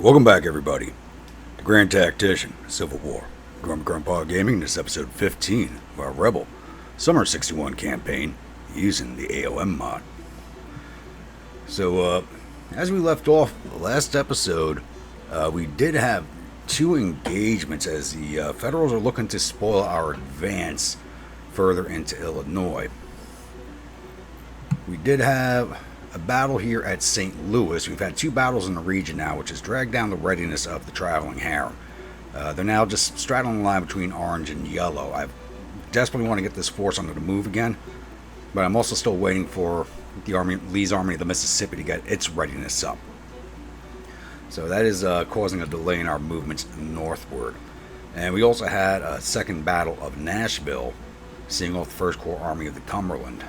Welcome back, everybody, to Grand Tactician, Civil War. Gruntpa Gaming. This is episode 15 of our Rebel Summer 61 campaign using the a.o.m mod. So, as we left off the last episode, we did have two engagements as the Federals are looking to spoil our advance further into Illinois. We did have a battle here at St. Louis. We've had two battles in the region now, which has dragged down the readiness of the traveling harem. They're now just straddling the line between orange and yellow. I desperately want to get this force under the move again, but I'm also still waiting for Lee's Army of the Mississippi to get its readiness up. So that is causing a delay in our movements northward. And we also had a second battle of Nashville, seeing off the 1st Corps Army of the Cumberland.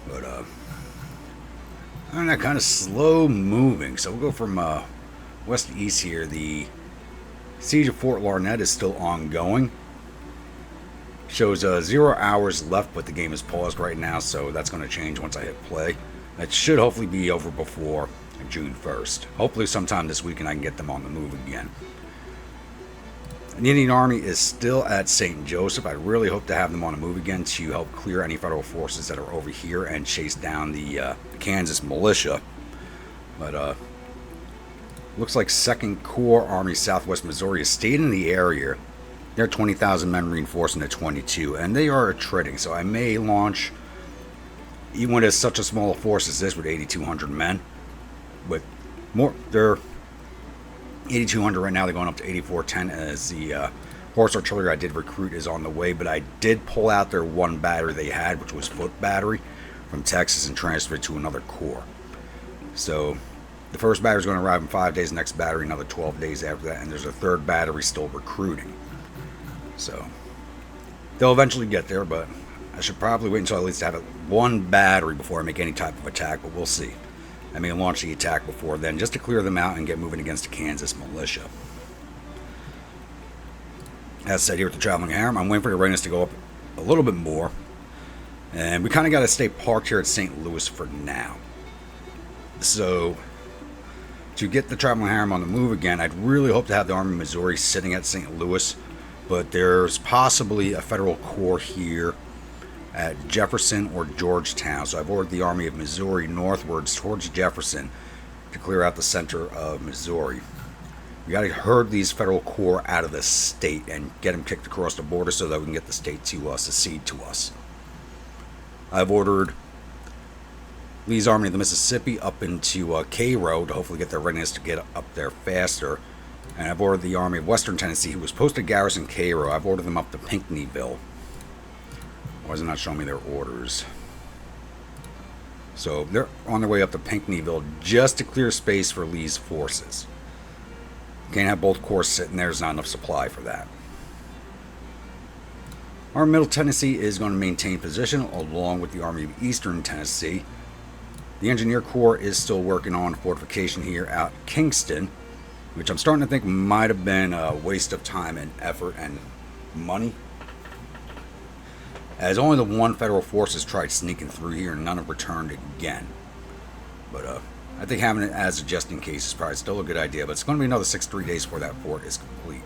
But, I'm not kind of slow moving. So we'll go from west to east here. The siege of Fort Larned is still ongoing. Shows 0 hours left, but the game is paused right now, so that's going to change once I hit play. That should hopefully be over before June 1st. Hopefully sometime this weekend I can get them on the move again. The Indian Army is still at St. Joseph. I really hope to have them on the move again to help clear any federal forces that are over here and chase down the Kansas militia. But looks like 2nd Corps Army Southwest Missouri has stayed in the area. They're 20,000 men reinforcing to 22, and they are attriting. So I may launch, even with such a small force as this, with 8,200 men. But more, they're 8,200 right now. They're going up to 8,410 as the horse artillery I did recruit is on the way. But I did pull out their one battery they had, which was foot battery, from Texas and transfer it to another corps. So the first battery is going to arrive in 5 days. The next battery another 12 days after that, and there's a third battery still recruiting. So they'll eventually get there, but I should probably wait until I at least have one battery before I make any type of attack. But we'll see. I may launch the attack before then, just to clear them out and get moving against the Kansas militia. As said here with the traveling harem, I'm waiting for the readiness to go up a little bit more. And we kind of got to stay parked here at St. Louis for now. So, to get the traveling harem on the move again, I'd really hope to have the Army of Missouri sitting at St. Louis. But there's possibly a federal corps here at Jefferson or Georgetown. So I've ordered the Army of Missouri northwards towards Jefferson to clear out the center of Missouri. We got to herd these federal corps out of the state and get them kicked across the border so that we can get the state to secede to us. I've ordered Lee's Army of the Mississippi up into Cairo to hopefully get their readiness to get up there faster. And I've ordered the Army of Western Tennessee, who was posted garrison Cairo. I've ordered them up to Pinckneyville. Why is it not showing me their orders? So they're on their way up to Pinckneyville just to clear space for Lee's forces. Can't have both corps sitting there. There's not enough supply for that. Our Middle Tennessee is going to maintain position along with the Army of Eastern Tennessee. The Engineer Corps is still working on fortification here at Kingston, which I'm starting to think might have been a waste of time and effort and money, as only the one federal force has tried sneaking through here and none have returned again. But I think having it as a just in case is probably still a good idea, but it's going to be another 6-3 days before that fort is complete.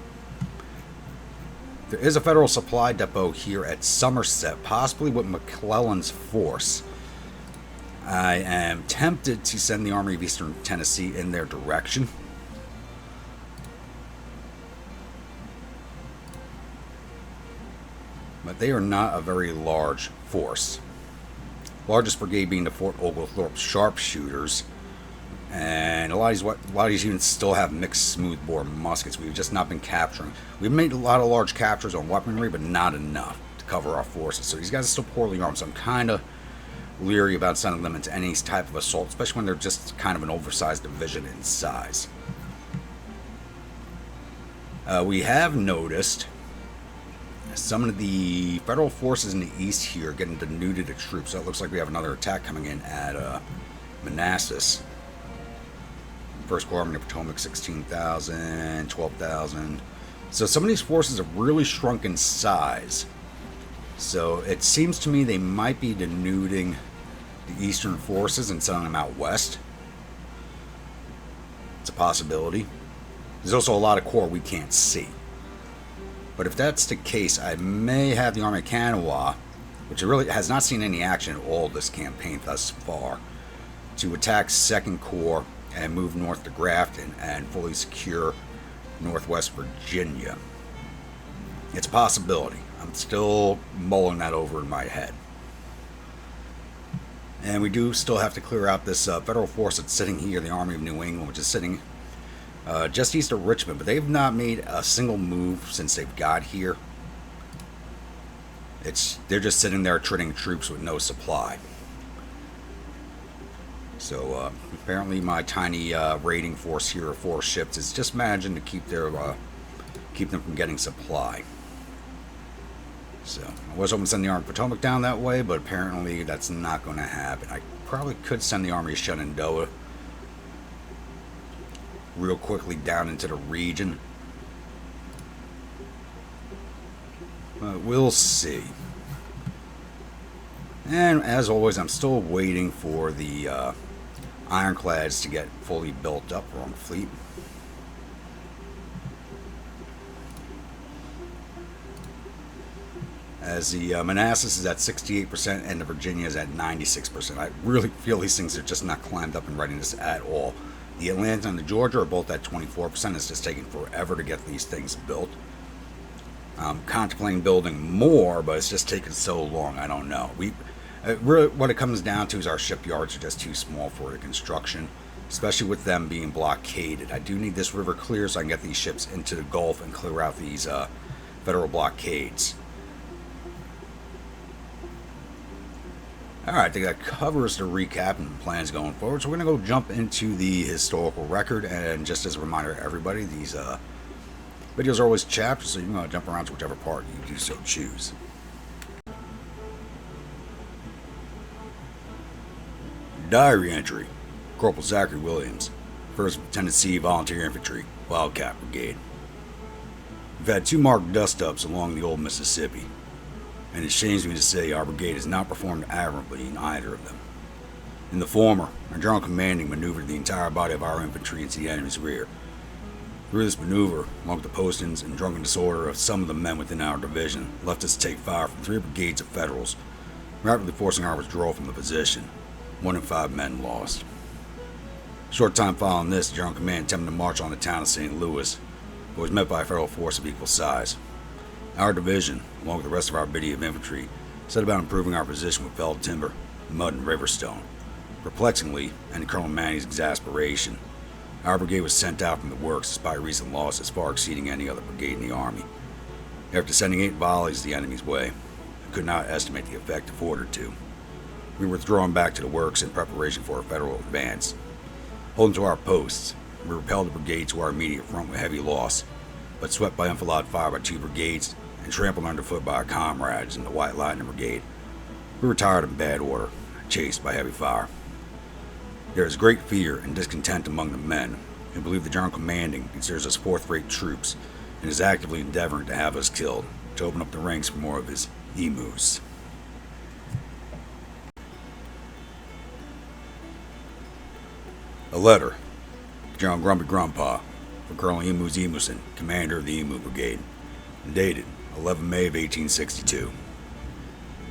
There is a federal supply depot here at Somerset, possibly with McClellan's force. I am tempted to send the Army of Eastern Tennessee in their direction. But they are not a very large force. Largest brigade being the Fort Oglethorpe sharpshooters. And a lot of these units still have mixed smoothbore muskets. We've just not been capturing. We've made a lot of large captures on weaponry, but not enough to cover our forces. So these guys are still poorly armed, so I'm kind of leery about sending them into any type of assault, especially when they're just kind of an oversized division in size. We have noticed some of the federal forces in the east here getting denuded of troops. So it looks like we have another attack coming in at Manassas. 1st Corps Army of Potomac, 16,000, 12,000. So some of these forces have really shrunk in size. So it seems to me they might be denuding the eastern forces and sending them out west. It's a possibility. There's also a lot of corps we can't see. But if that's the case, I may have the Army of Kanawha, which really has not seen any action at all this campaign thus far, to attack 2nd Corps and move north to Grafton and fully secure Northwest Virginia. It's a possibility. I'm still mulling that over in my head. And we do still have to clear out this federal force that's sitting here, the Army of New England, which is sitting just east of Richmond, but they've not made a single move since they've got here. They're just sitting there trading troops with no supply. So apparently my tiny raiding force here of 4 ships is just managing to keep them from getting supply. So I was hoping to send the Army of Potomac down that way, but apparently that's not going to happen. I probably could send the Army of Shenandoah real quickly down into the region. But we'll see. And as always, I'm still waiting for the ironclads to get fully built up. Wrong fleet. As the Manassas is at 68% and the Virginia is at 96%. I really feel these things are just not climbed up in readiness at all. The Atlanta and the Georgia are both at 24%. It's just taking forever to get these things built. I'm contemplating building more, but it's just taking so long. I don't know. Really, what it comes down to is our shipyards are just too small for the construction, especially with them being blockaded. I do need this river clear so I can get these ships into the Gulf and clear out these federal blockades. Alright, I think that covers the recap and plans going forward. So we're going to go jump into the historical record. And just as a reminder to everybody, these videos are always chapters, so you can jump around to whichever part you do so choose. Diary entry. Corporal Zachary Williams, 1st Tennessee Volunteer Infantry, Wildcat Brigade. We've had 2 marked dust-ups along the old Mississippi, and it shames me to say our brigade has not performed admirably in either of them. In the former, our General Commanding maneuvered the entire body of our infantry into the enemy's rear. Through this maneuver, along with the postings and drunken disorder of some of the men within our division, left us to take fire from 3 brigades of Federals, rapidly forcing our withdrawal from the position. 1 in 5 men lost. A short time following this, the General Command attempted to march on the town of St. Louis, but was met by a Federal force of equal size. Our division, along with the rest of our body of infantry, set about improving our position with felled timber, mud, and riverstone. Perplexingly, and to Colonel Manny's exasperation, our brigade was sent out from the works despite recent losses far exceeding any other brigade in the Army. After sending 8 volleys the enemy's way, I could not estimate the effect if ordered to. We were withdrawn back to the works in preparation for a Federal advance. Holding to our posts, we repelled the brigade to our immediate front with heavy loss, but swept by enfilade fire by 2 brigades and trampled underfoot by our comrades in the White Lightning Brigade. We were tired in bad order, chased by heavy fire. There is great fear and discontent among the men who believe the General Commanding considers us 4th-rate troops and is actively endeavoring to have us killed to open up the ranks for more of his emus. A letter to General Gruntpa for Colonel Emus Emuson, commander of the Emu Brigade, dated 11 May of 1862.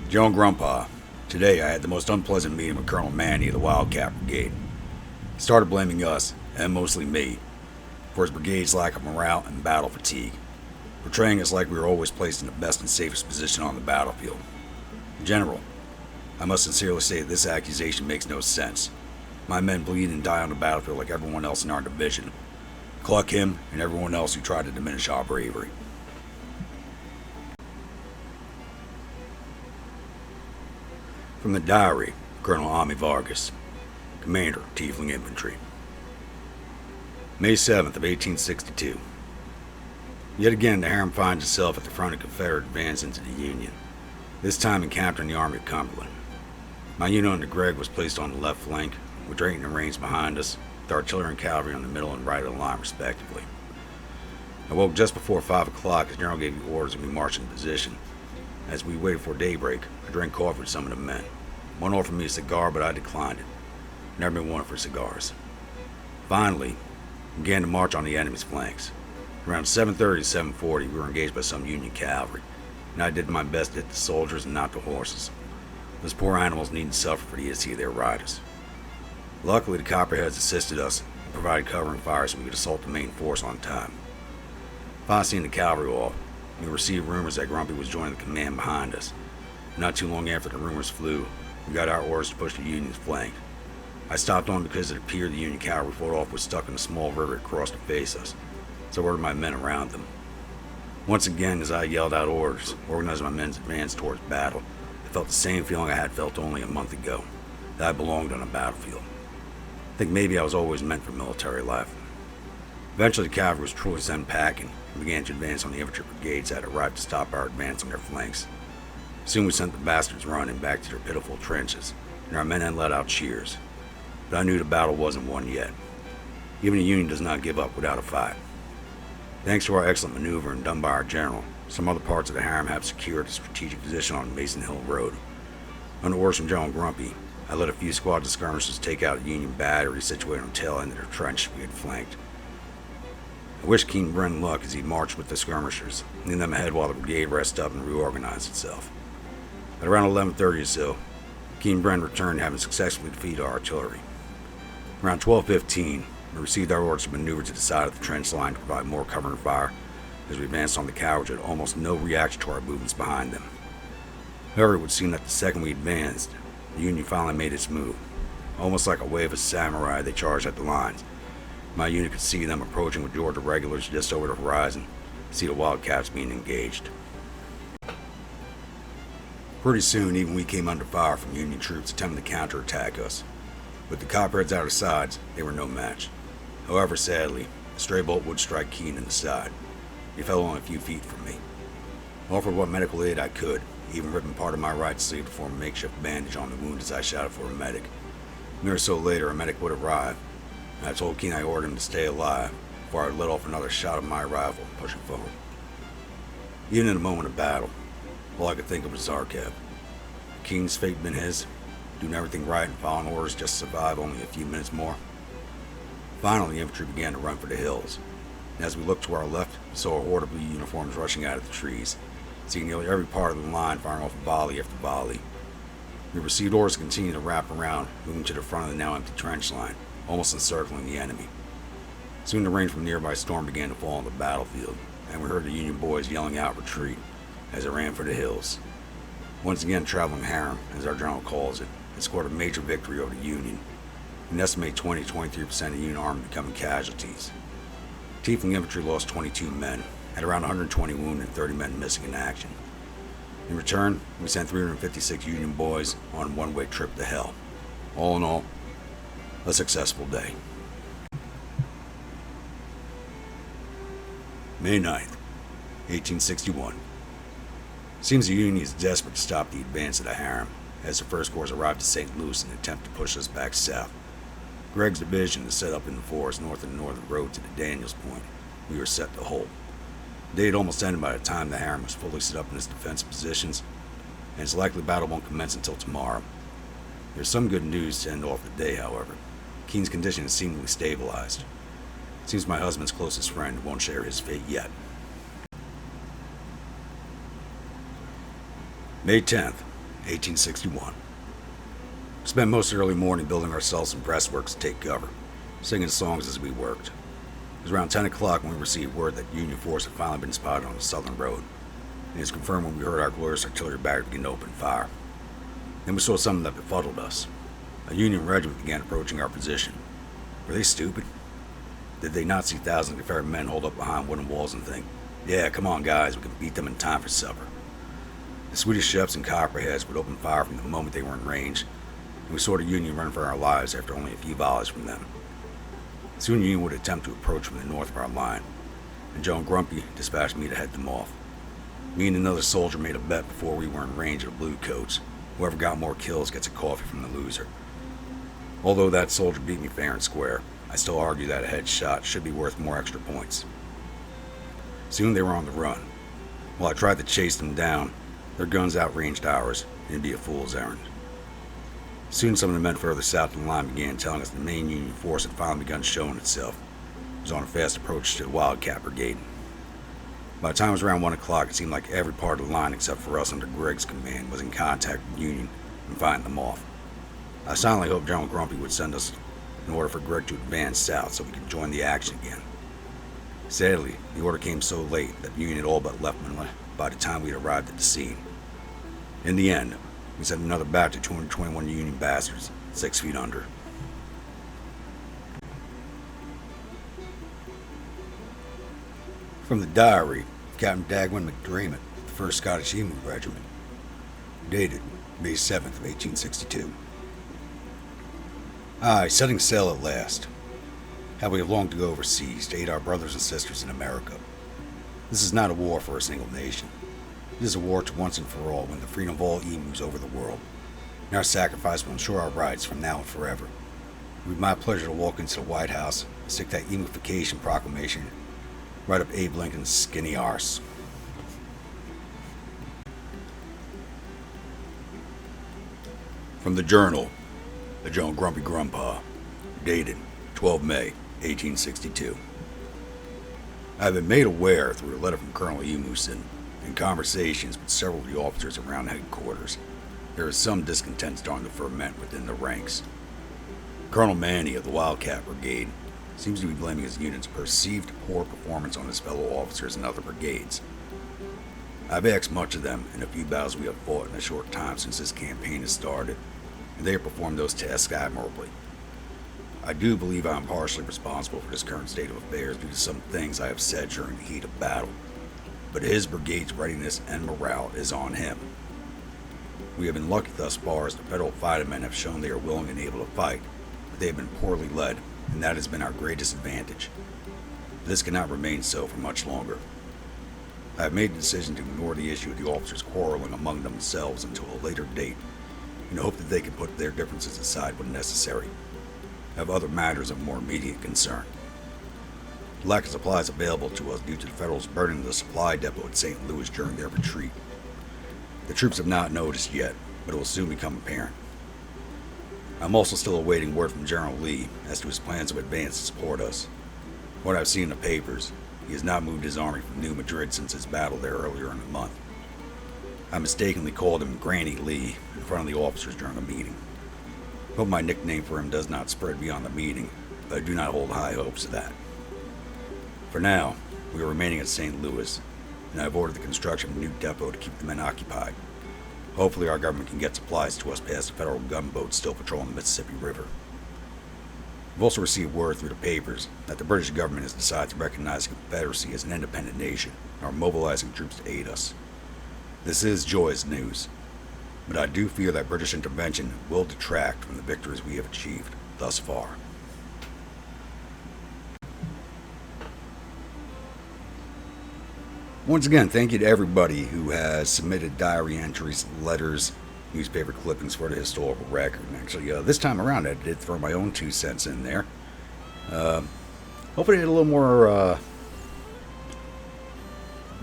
General Gruntpa, today I had the most unpleasant meeting with Colonel Manny of the Wildcat Brigade. He started blaming us, and mostly me, for his brigade's lack of morale and battle fatigue, portraying us like we were always placed in the best and safest position on the battlefield. General, I must sincerely say that this accusation makes no sense. My men bleed and die on the battlefield like everyone else in our division. Cluck him and everyone else who tried to diminish our bravery. From the diary of Colonel Ami Vargas, Commander, Tiefling Infantry. May 7th of 1862. Yet again the harem finds itself at the front of Confederate advance into the Union, this time encountering the Army of Cumberland. My unit under Gregg was placed on the left flank, with Drayton and Rains behind us, with artillery and cavalry on the middle and right of the line respectively. I woke just before 5 o'clock as General gave me orders and we marched into position. As we waited for daybreak, I drank coffee with some of the men. One offered me a cigar, but I declined it. Never been one for cigars. Finally, and began to march on the enemy's flanks. Around 7:30 to 7:40, we were engaged by some Union cavalry, and I did my best to hit the soldiers and not the horses. Those poor animals needn't suffer for the idiocy of their riders. Luckily, the Copperheads assisted us and provided covering fire so we could assault the main force on time. Upon seeing the cavalry off, we received rumors that Gruntpa was joining the command behind us. Not too long after the rumors flew, we got our orders to push the Union's flank. I stopped on because it appeared the Union cavalry fought off was stuck in a small river across to face us, so I ordered my men around them. Once again, as I yelled out orders, organizing my men's advance towards battle, I felt the same feeling I had felt only a month ago, that I belonged on a battlefield. I think maybe I was always meant for military life. Eventually, the cavalry was truly sent packing and began to advance on the infantry brigades that arrived to stop our advance on their flanks. Soon we sent the bastards running back to their pitiful trenches, and our men had let out cheers. But I knew the battle wasn't won yet. Even the Union does not give up without a fight. Thanks to our excellent maneuvering done by our general, some other parts of the harem have secured a strategic position on Mason Hill Road. Under orders from General Gruntpa, I let a few squads of skirmishers take out a Union battery situated on the tail end of their trench we had flanked. I wished Keen Bren luck as he marched with the skirmishers, leading them ahead while the brigade rested up and reorganized itself. At around 11:30 or so, Keen Bren returned having successfully defeated our artillery. Around 12:15, we received our orders to maneuver to the side of the trench line to provide more cover and fire as we advanced on the cavalry with almost no reaction to our movements behind them. However, it would seem that the second we advanced, the Union finally made its move. Almost like a wave of samurai, they charged at the lines. My unit could see them approaching with Georgia regulars just over the horizon, see the Wildcats being engaged. Pretty soon, even we came under fire from Union troops attempting to counterattack us. With the Copperheads out of sides, they were no match. However, sadly, a stray bolt would strike Keen in the side. He fell only a few feet from me. I offered what medical aid I could, even ripping part of my right sleeve to form a makeshift bandage on the wound as I shouted for a medic. A minute or so later, a medic would arrive, and I told Keen I ordered him to stay alive before I would let off another shot of my rifle, pushing forward. Even in a moment of battle, all I could think of was Zarkev. Keen's fate had been his, doing everything right and following orders just to survive only a few minutes more. Finally, the infantry began to run for the hills, and as we looked to our left, we saw a horde of blue uniforms rushing out of the trees, seeing nearly every part of the line firing off volley after volley. We received orders to continue to wrap around, moving to the front of the now empty trench line, almost encircling the enemy. Soon the rain from a nearby storm began to fall on the battlefield, and we heard the Union boys yelling out retreat as they ran for the hills. Once again, traveling harem, as our general calls it, had scored a major victory over the Union. An estimated 20-23% of the Union army becoming casualties. Tiefling Infantry lost 22 men, had around 120 wounded and 30 men missing in action. In return, we sent 356 Union boys on a one-way trip to hell. All in all, a successful day. May 9th, 1861. Seems the Union is desperate to stop the advance of the harem, as the First Corps arrived at St. Louis in an attempt to push us back south. Gregg's division is set up in the forest north of the northern road to the Daniels Point. We were set to hold. The day had almost ended by the time the harem was fully set up in its defensive positions, and it's likely battle won't commence until tomorrow. There's some good news to end off the day, however. Keen's condition is seemingly stabilized. It seems my husband's closest friend won't share his fate yet. May 10th, 1861. We spent most of the early morning building ourselves some breastworks to take cover, singing songs as we worked. It was around 10 o'clock when we received word that Union force had finally been spotted on the southern road, and it was confirmed when we heard our glorious artillery battery begin to open fire. Then we saw something that befuddled us. A Union regiment began approaching our position. Were they stupid? Did they not see thousands of Confederate men hold up behind wooden walls and think, "Yeah, come on guys, we can beat them in time for supper"? The Swedish Sheps and Copperheads would open fire from the moment they were in range, and we saw the Union run for our lives after only a few volleys from them. Soon the Union would attempt to approach from the north of our line, and General Gruntpa dispatched me to head them off. Me and another soldier made a bet before we were in range of the blue coats. Whoever got more kills gets a coffee from the loser. Although that soldier beat me fair and square, I still argue that a headshot should be worth more extra points. Soon they were on the run. While I tried to chase them down, their guns outranged ours, and it'd be a fool's errand. Soon some of the men further south in the line began telling us the main Union force had finally begun showing itself. It was on a fast approach to the Wildcat Brigade. By the time it was around 1 o'clock, it seemed like every part of the line except for us under Greg's command was in contact with the Union and fighting them off. I silently hoped General Grumpy would send us in order for Greg to advance south so we could join the action again. Sadly, the order came so late that the Union had all but left Manila by the time we had arrived at the scene. In the end, we sent another batch of 221 Union bastards, 6 feet under. From the diary of Captain Dagwin McDreamott, the 1st Scottish Emu Regiment, dated May 7th of 1862. Aye, setting sail at last. How we have longed to go overseas to aid our brothers and sisters in America. This is not a war for a single nation. It is a war to once and for all win the freedom of all emus over the world. And our sacrifice will ensure our rights from now and forever. It would be my pleasure to walk into the White House and stick that emufication proclamation right up Abe Lincoln's skinny arse. From the Journal, the General Grumpy Gruntpa, dated 12 May, 1862. I have been made aware through a letter from Colonel Emuson and conversations with several of the officers around headquarters. There is some discontent starting to ferment within the ranks. Colonel Manny of the Wildcat Brigade seems to be blaming his unit's perceived poor performance on his fellow officers in other brigades. I've asked much of them in a few battles we have fought in a short time since this campaign has started, and they have performed those tasks admirably. I do believe I am partially responsible for this current state of affairs due to some things I have said during the heat of battle, but his brigade's readiness and morale is on him. We have been lucky thus far as the federal fighting men have shown they are willing and able to fight, but they have been poorly led, and that has been our greatest advantage. This cannot remain so for much longer. I have made the decision to ignore the issue of the officers quarreling among themselves until a later date, in the hope that they can put their differences aside when necessary. I have other matters of more immediate concern. The lack of supplies available to us due to the Federals burning the supply depot at St. Louis during their retreat. The troops have not noticed yet, but it will soon become apparent. I'm also still awaiting word from General Lee as to his plans of advance to support us. What I've seen in the papers, he has not moved his army from New Madrid since his battle there earlier in the month. I mistakenly called him Granny Lee in front of the officers during a meeting. Hope my nickname for him does not spread beyond the meeting, but I do not hold high hopes of that. For now, we are remaining at St. Louis, and I have ordered the construction of a new depot to keep the men occupied. Hopefully our government can get supplies to us past the federal gunboats still patrolling the Mississippi River. We've also received word through the papers that the British government has decided to recognize the Confederacy as an independent nation and are mobilizing troops to aid us. This is joyous news, but I do fear that British intervention will detract from the victories we have achieved thus far. Once again, thank you to everybody who has submitted diary entries, letters, newspaper clippings for the historical record. And actually, this time around, I did throw my own 2 cents in there. Hopefully, a little more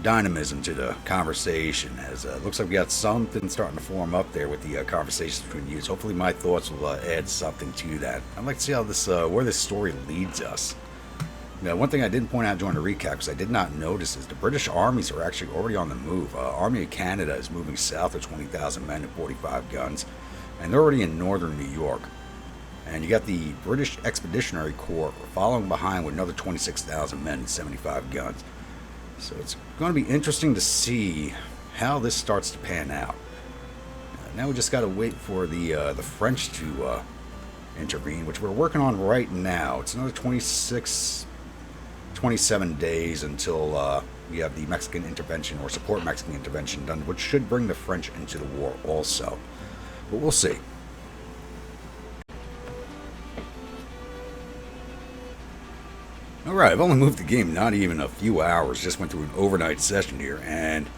dynamism to the conversation, as it looks like we got something starting to form up there with the conversations between you. Hopefully, my thoughts will add something to that. I'd like to see how this, where this story leads us. Now, one thing I didn't point out during the recap, because I did not notice, is the British armies are actually already on the move. Army of Canada is moving south of 20,000 men and 45 guns, and they're already in northern New York. And you got the British Expeditionary Corps following behind with another 26,000 men and 75 guns. So it's going to be interesting to see how this starts to pan out. Now we just got to wait for the French to intervene, which we're working on right now. It's another 27 days until we have the Mexican intervention or support Mexican intervention done, which should bring the French into the war also. But we'll see. Alright, I've only moved the game not even a few hours, just went through an overnight session here, and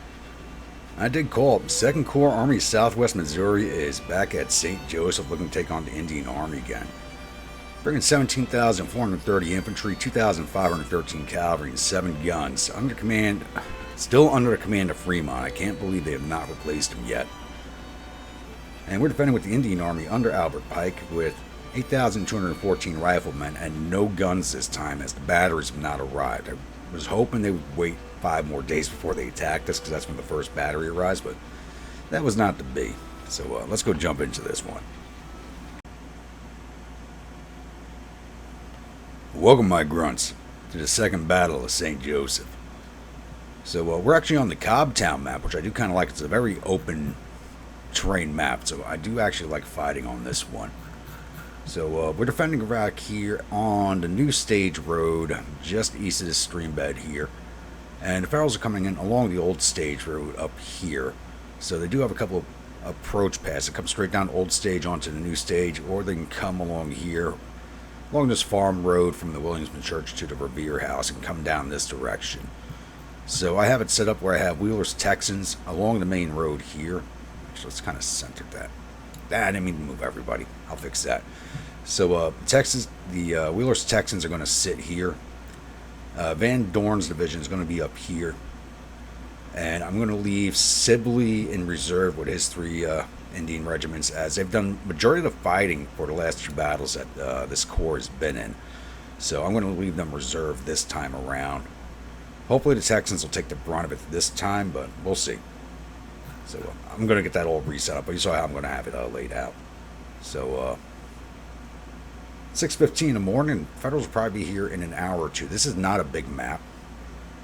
I did call up. 2nd Corps Army Southwest Missouri is back at St. Joseph looking to take on the Indian Army again. Bringing 17,430 infantry, 2,513 cavalry, and 7 guns. Still under the command of Fremont. I can't believe they have not replaced him yet. And we're defending with the Indian Army under Albert Pike with 8,214 riflemen and no guns this time, as the batteries have not arrived. I was hoping they would wait 5 more days before they attacked us, because that's when the first battery arrives, but that was not to be. So let's go jump into this one. Welcome, my grunts, to the second battle of St. Joseph. So we're actually on the Cobtown map, which I do kind of like. It's a very open terrain map, so I do actually like fighting on this one. So we're defending Iraq here on the new stage road, just east of the stream bed here. And the Federals are coming in along the old stage road up here. So they do have a couple of approach paths that come straight down old stage onto the new stage, or they can come along here, along this farm road from the Williamsman Church to the Revere House, and come down this direction. So I have it set up where I have Wheeler's Texans along the main road here. Actually, let's kind of center that. I didn't mean to move everybody. I'll fix that. So the Wheeler's Texans are going to sit here. Van Dorn's division is going to be up here. And I'm going to leave Sibley in reserve with his 3 Indian regiments, as they've done majority of the fighting for the last 2 battles that this corps has been in. So I'm going to leave them reserved this time around. Hopefully the Texans will take the brunt of it this time, but we'll see. So I'm going to get that all reset up, but you saw how I'm going to have it laid out. So 6:15 in the morning, Federals will probably be here in an hour or 2. This is not a big map,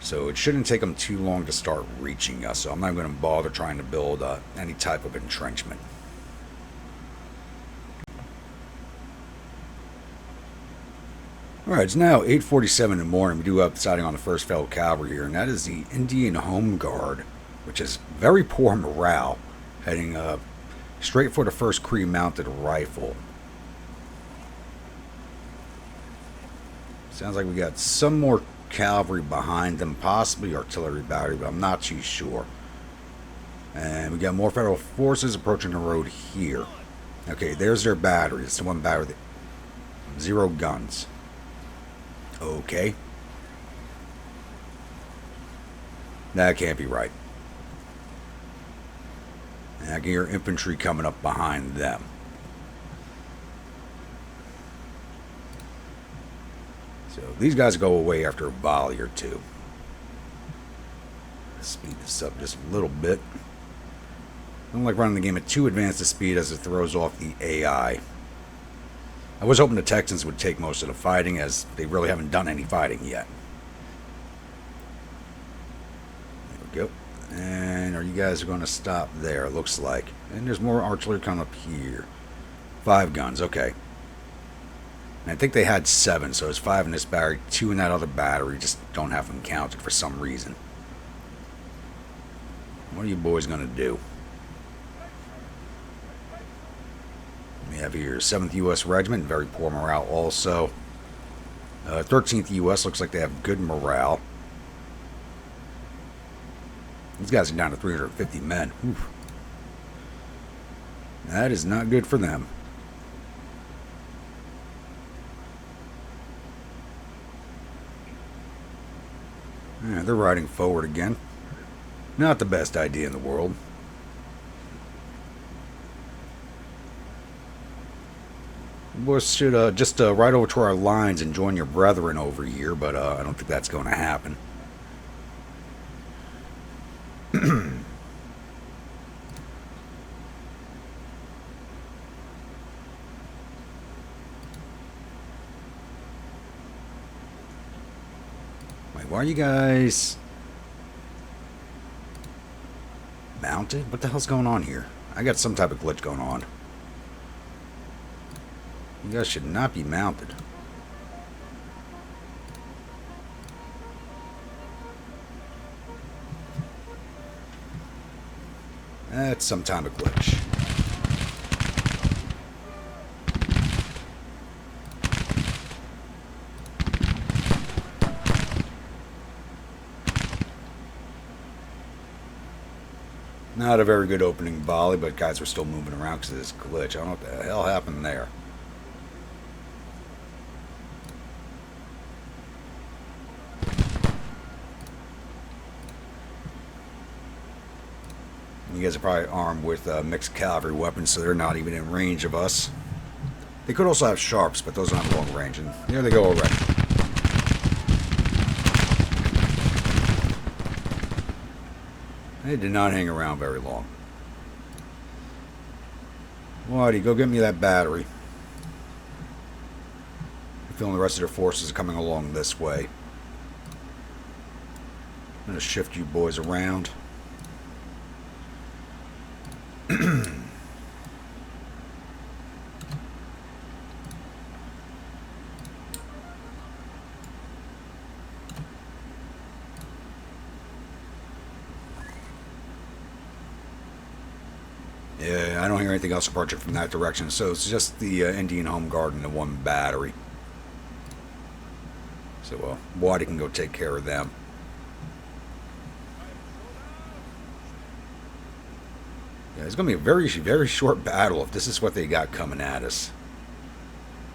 so it shouldn't take them too long to start reaching us. So I'm not going to bother trying to build any type of entrenchment. Alright, it's now 8:47 in the morning. We do have siding on the 1st Federal Cavalry here, and that is the Indian Home Guard, which is very poor morale, heading straight for the 1st Cree mounted rifle. Sounds like we got some more cavalry behind them, possibly artillery battery, but I'm not too sure. And we got more Federal forces approaching the road here. Okay, there's their battery. It's the one battery with 0 guns. Okay. That can't be right. And I can hear infantry coming up behind them. So these guys go away after a volley or 2. Let's speed this up just a little bit. I don't like running the game at too advanced a speed, as it throws off the AI. I was hoping the Texans would take most of the fighting, as they really haven't done any fighting yet. There we go. And are you guys going to stop there? It looks like. And there's more artillery coming up here. 5 guns, okay. And I think they had 7, so there's 5 in this battery, 2 in that other battery. Just don't have them counted for some reason. What are you boys going to do? We have here 7th U.S. Regiment, very poor morale also. 13th U.S. looks like they have good morale. These guys are down to 350 men. Oof. That is not good for them. Yeah, they're riding forward again. Not the best idea in the world. We should just ride over to our lines and join your brethren over here, but I don't think that's going to happen. Wait, why are you guys mounted? What the hell's going on here? I got some type of glitch going on. You guys should not be mounted. That's some time of glitch. Not a very good opening volley, but guys were still moving around because of this glitch. I don't know what the hell happened there. You guys are probably armed with mixed cavalry weapons, so they're not even in range of us. They could also have sharps, but those aren't long range. And there they go already. They did not hang around very long. Whitey, go get me that battery. I'm feeling the rest of their forces coming along this way. I'm going to shift you boys around. Yeah, I don't hear anything else approaching from that direction, so it's just the Indian Home Guard and the one battery. So, Whitey can go take care of them. Yeah, it's going to be a very, very short battle if this is what they got coming at us.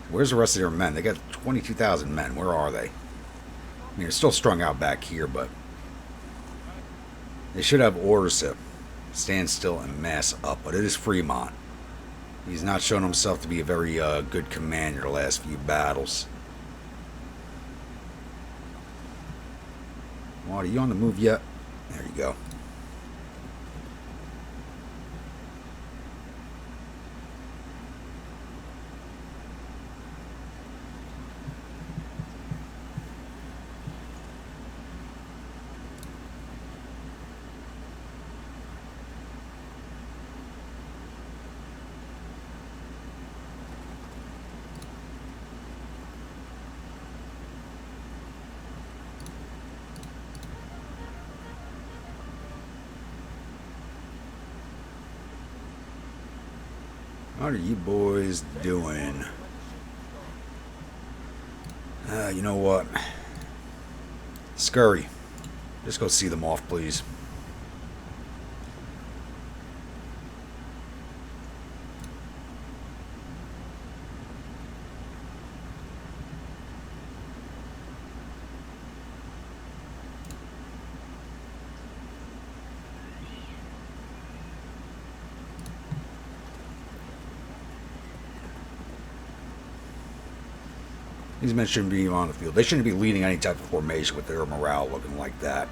Where's the rest of their men? They got 22,000 men. Where are they? I mean, they're still strung out back here, but they should have orders to stand still and mass up. But it is Fremont. He's not shown himself to be a very good commander the last few battles. What, are you on the move yet? There you go. What are you boys doing? You know what? Scurry. Just go see them off, please. These men shouldn't be on the field. They shouldn't be leading any type of formation with their morale looking like that.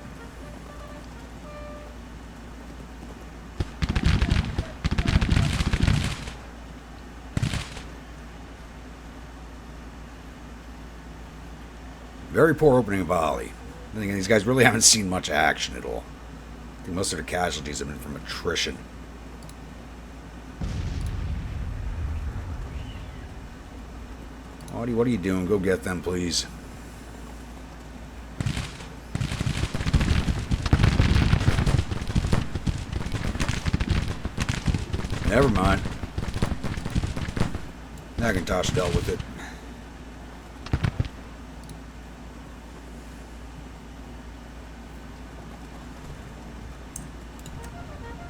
Very poor opening volley. I think these guys really haven't seen much action at all. I think most of the casualties have been from attrition. Audie, what are you doing? Go get them, please. Never mind. Macintosh dealt with it.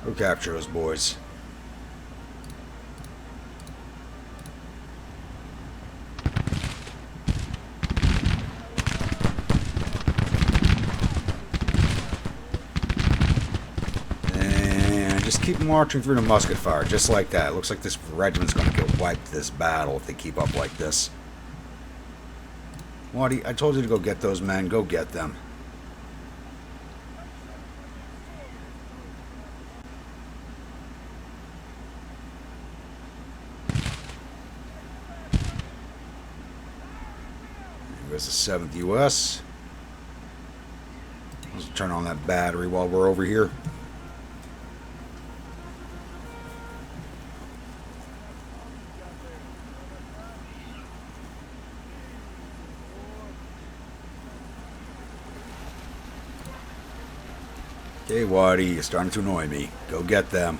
Go capture those boys. Just keep marching through the musket fire, just like that. It looks like this regiment's going to get wiped this battle if they keep up like this. Waddy, I told you to go get those men. Go get them. There's the 7th U.S. Let's turn on that battery while we're over here. Okay, Waddy, you're starting to annoy me. Go get them.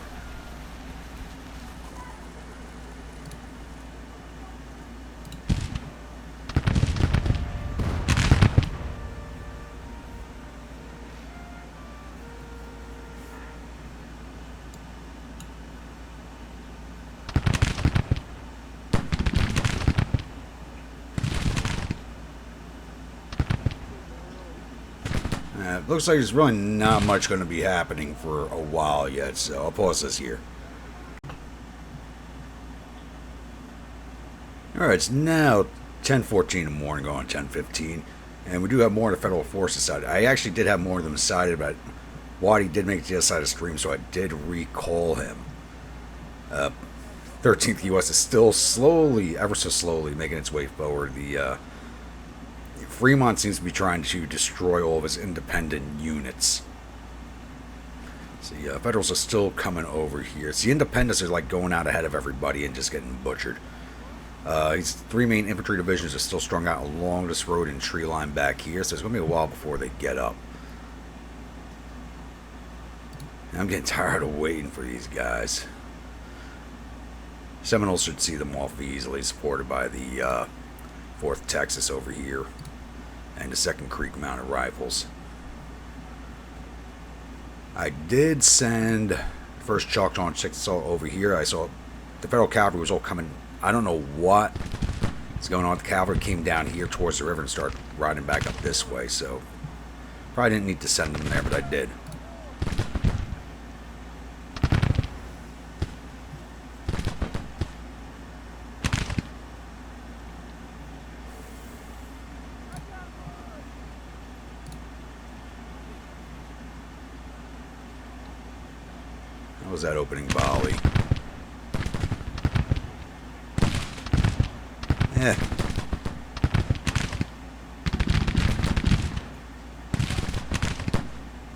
Looks like there's really not much going to be happening for a while yet, so I'll pause this here. Alright, it's now 10:14 in the morning, going 10:15. And we do have more of the federal forces side. I actually did have more of them sided, but Waddy did make it to the other side of the stream, so I did recall him. 13th U.S. is still slowly, ever so slowly, making its way forward. The Fremont seems to be trying to destroy all of his independent units. So the Federals are still coming over here. So the Independents are like going out ahead of everybody and just getting butchered. These three main infantry divisions are still strung out along this road and tree line back here, so it's going to be a while before they get up. And I'm getting tired of waiting for these guys. Seminoles should see them off easily, supported by the 4th Texas over here and the 2nd Creek Mounted Rifles. I did send first Choctaw and 6th Assault over here. I saw the Federal Cavalry was all coming. I don't know what is going on. The cavalry came down here towards the river and started riding back up this way, so probably didn't need to send them there, but I did. How was that opening volley?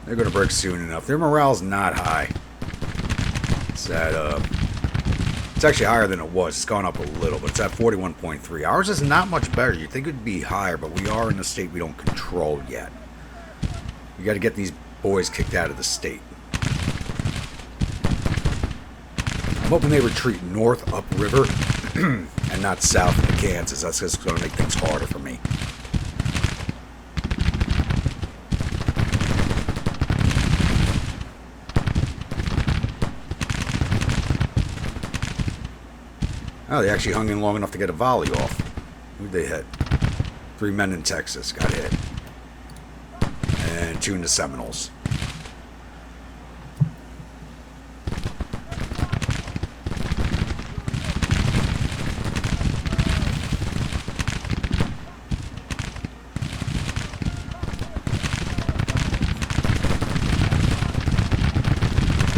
They're going to break soon enough. Their morale's not high. It's at, it's actually higher than it was. It's gone up a little, but it's at 41.3. Ours is not much better. You'd think it'd be higher, but we are in a state we don't control yet. We got to get these boys kicked out of the state. I'm hoping they retreat north upriver and not south into Kansas. That's just going to make things harder for me. Oh, they actually hung in long enough to get a volley off. Who'd they hit? 3 men in Texas got hit. And 2 in the Seminoles.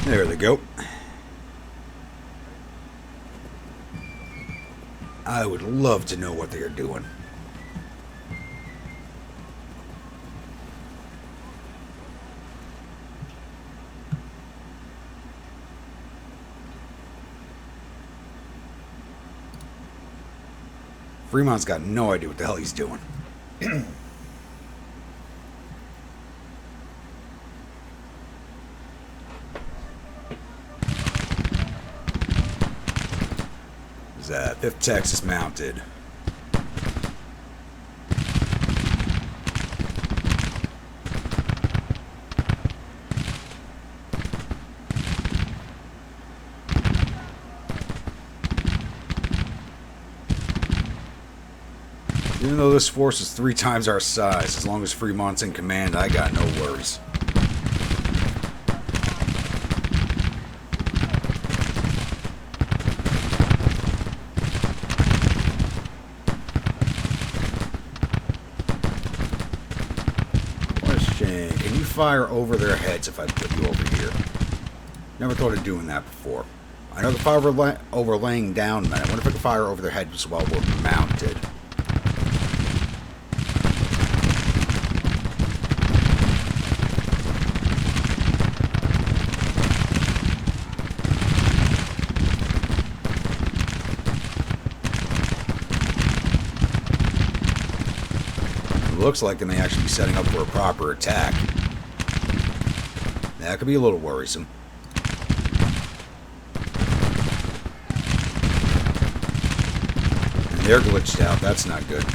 There they go. I would love to know what they are doing. Fremont's got no idea what the hell he's doing. Is that 5th Texas mounted? Even though this force is 3 times our size, as long as Fremont's in command, I got no worries. Can you fire over their heads if I put you over here? Never thought of doing that before. I know the fire over laying down, man. I wonder if I can fire over their heads while we're mounted. Looks like they may actually be setting up for a proper attack. That could be a little worrisome. And they're glitched out. That's not good.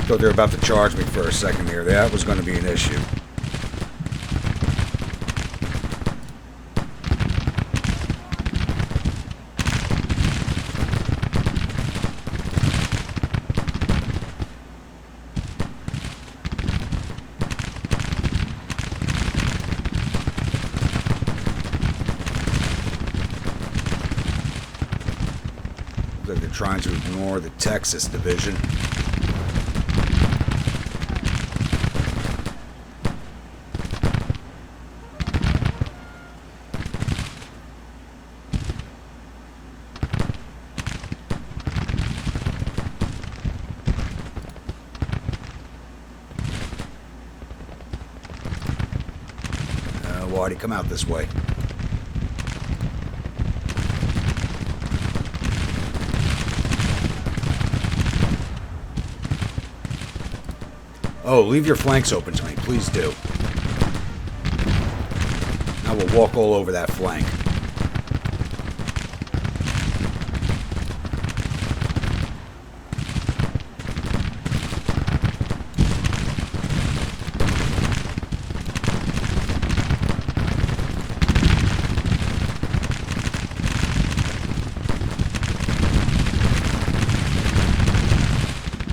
Thought they were about to charge me for a second here. That was going to be an issue. Looks like they're trying to ignore the Texas division. Come out this way. Oh, leave your flanks open to me. Please do. I will walk all over that flank.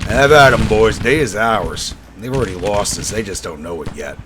Have at 'em, boys. Day is ours. They've already lost us. They just don't know it yet.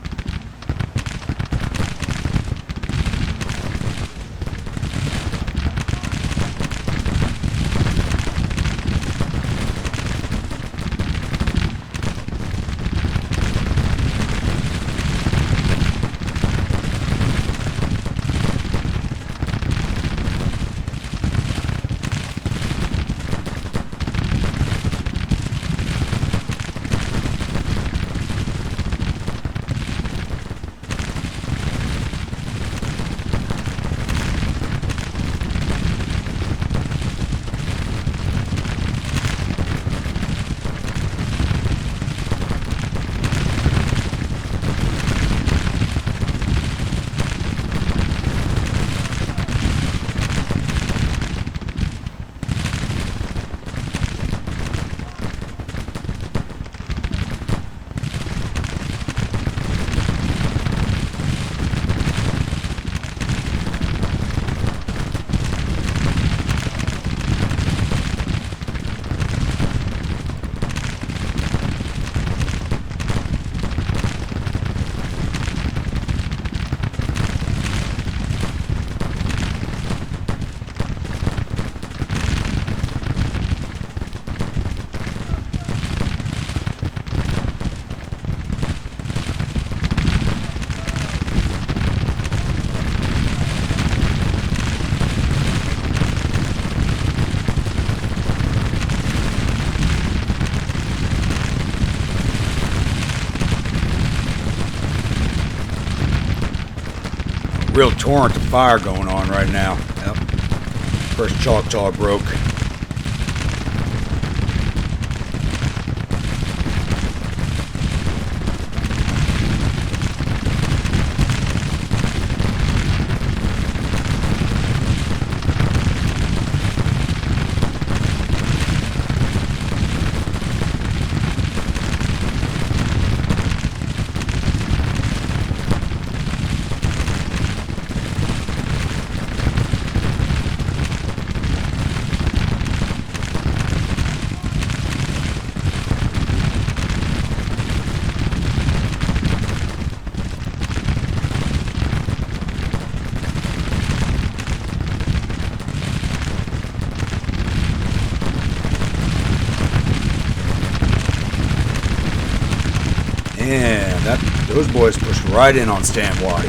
Real torrent of fire going on right now. Yep. First Choctaw broke. And those boys pushed right in on Stanwadi.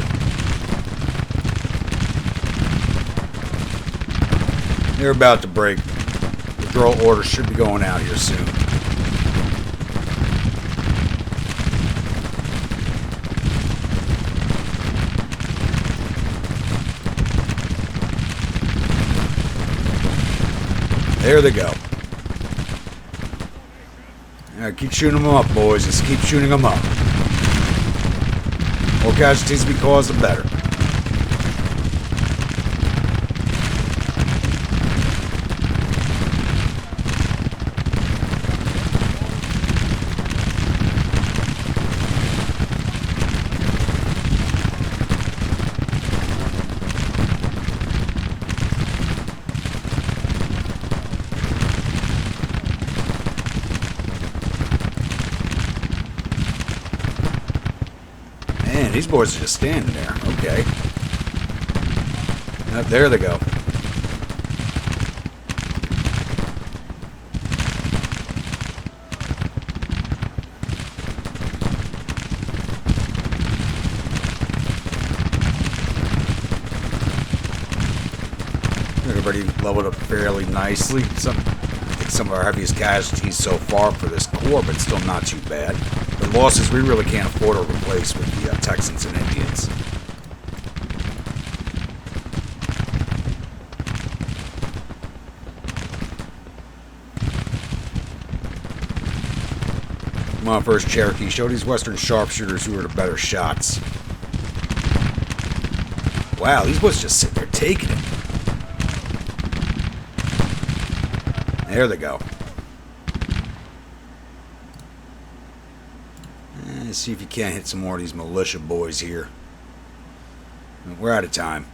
They're about to break. Withdrawal orders should be going out here soon. There they go. Keep shooting them up, boys. Just keep shooting them up. More casualties we cause, the better. boys are just standing there. Okay. There they go. Everybody leveled up fairly nicely. I think some of our heaviest casualties so far for this corps, but still not too bad. The losses we really can't afford to replace with the Texans and Indians. Come on, first Cherokee. Show these Western sharpshooters who are the better shots. Wow, these boys just sit there taking it. There they go. Let's see if you can't hit some more of these militia boys here. We're out of time.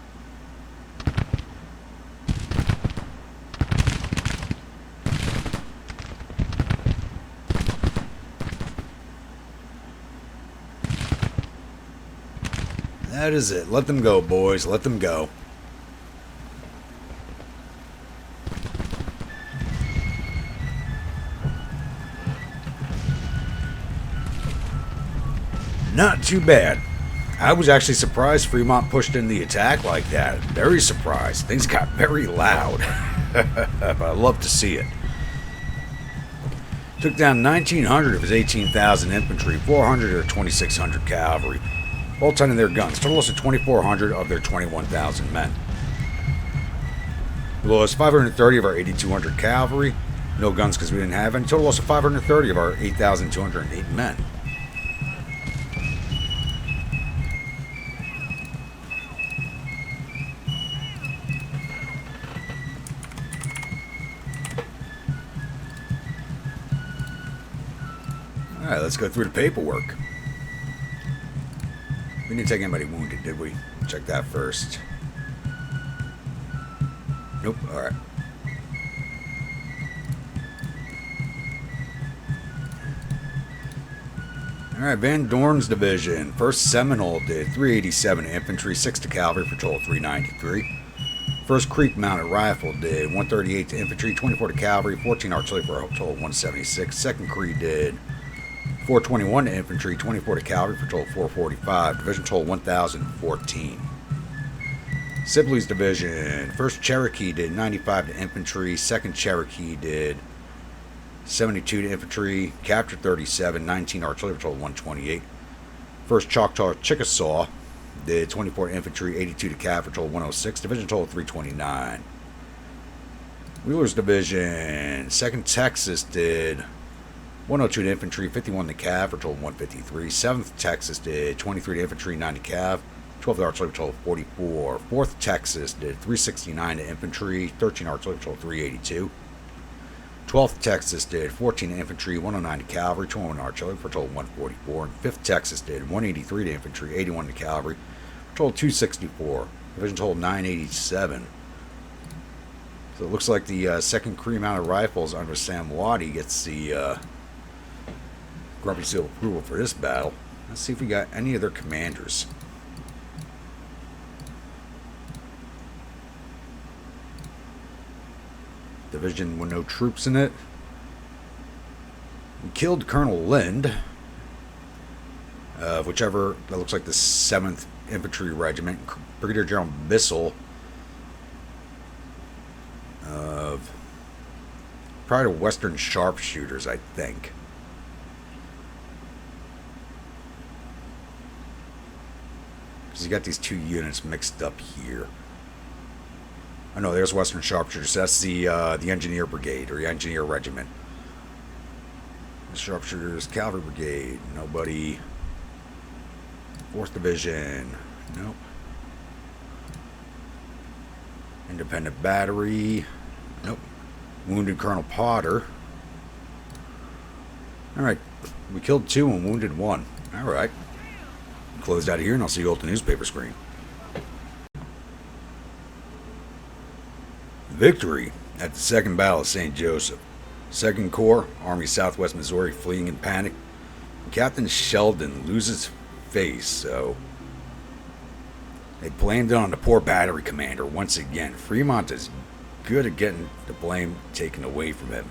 That is it. Let them go, boys. Let them go. Not too bad. I was actually surprised Fremont pushed in the attack like that. Very surprised. Things got very loud. But I love to see it. Took down 1,900 of his 18,000 infantry, 400 or 2,600 cavalry. All 10 of their guns. Total loss of 2,400 of their 21,000 men. We lost 530 of our 8,200 cavalry. No guns because we didn't have any. Total loss of 530 of our 8,208 men. Alright, let's go through the paperwork. We didn't take anybody wounded, did we? Check that first. Nope, alright. Alright, Van Dorn's division. 1st Seminole did 387 infantry, 60 cavalry for total 393. 1st Creek Mounted Rifle did 138 to infantry, 24 to cavalry, 14 artillery for a total of 176. 2nd Cree did 421 to infantry, 24 to cavalry for total 445. Division total 1,014. Sibley's division. 1st Cherokee did 95 to infantry. 2nd Cherokee did 72 to infantry. Captured 37. 19 artillery for total 128. 1st Choctaw Chickasaw did 24 to infantry. 82 to cav for total 106. Division total 329. Wheeler's division. 2nd Texas did 102 to infantry, 51 to cav for total 153. 7th Texas did 23 to infantry, 9 to cav, 12 to artillery for total 44. 4th Texas did 369 to infantry, 13 artillery for total 382. 12th Texas did 14 to infantry, 109 to cavalry, 21 artillery for total 144. And 5th Texas did 183 to infantry, 81 to cavalry for total 264. Division total 987. So it looks like the 2nd Cree Mounted Rifles under Sam Waddy gets the Grumpy seal of approval for this battle. Let's see if we got any of their commanders. Division with no troops in it. We killed Colonel Lind of whichever, that looks like the 7th Infantry Regiment. Brigadier General Bissell of probably the Western Sharpshooters, I think. You got these two units mixed up here. Oh no, there's Western Sharpshooters. That's the Engineer Brigade or the Engineer Regiment. The Sharpshooters Cavalry Brigade. Nobody. 4th Division. Nope. Independent Battery. Nope. Wounded Colonel Potter. Alright. We killed 2 and wounded 1. Alright. Closed out of here, and I'll see you all at the newspaper screen. Victory at the 2nd Battle of St. Joseph. 2nd Corps, Army Southwest Missouri, fleeing in panic. Captain Sheldon loses face, so They blamed it on the poor battery commander once again. Fremont is good at getting the blame taken away from him.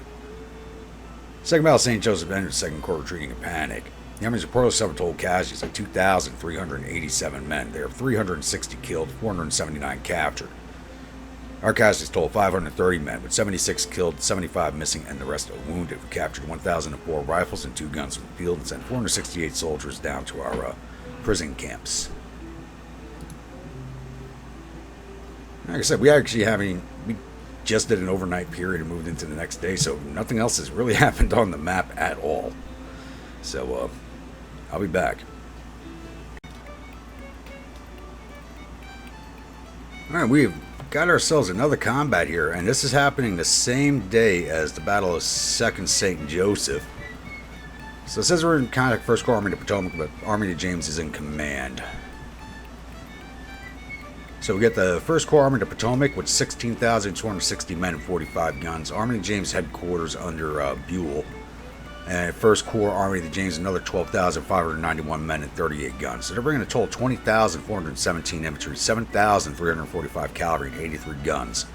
Second Battle of St. Joseph entered the second quarter retreating in panic. The Army's reportedly suffered total casualties of 2,387 men. There are 360 killed, 479 captured. Our casualties total 530 men, with 76 killed, 75 missing, and the rest are wounded. We captured 1,004 rifles and 2 guns from the field and sent 468 soldiers down to our prison camps. Like I said, we just did an overnight period and moved into the next day, so nothing else has really happened on the map at all. So, I'll be back. Alright, we've got ourselves another combat here, and this is happening the same day as the Battle of 2nd St. Joseph. So it says we're in contact 1st Corps Army of the Potomac, but Army of James is in command. So we get the 1st Corps Army of the Potomac with 16,260 men and 45 guns. Army of James headquarters under Buell. And 1st Corps Army of the James another 12,591 men and 38 guns. So they're bringing a total of 20,417 infantry, 7,345 cavalry, and 83 guns.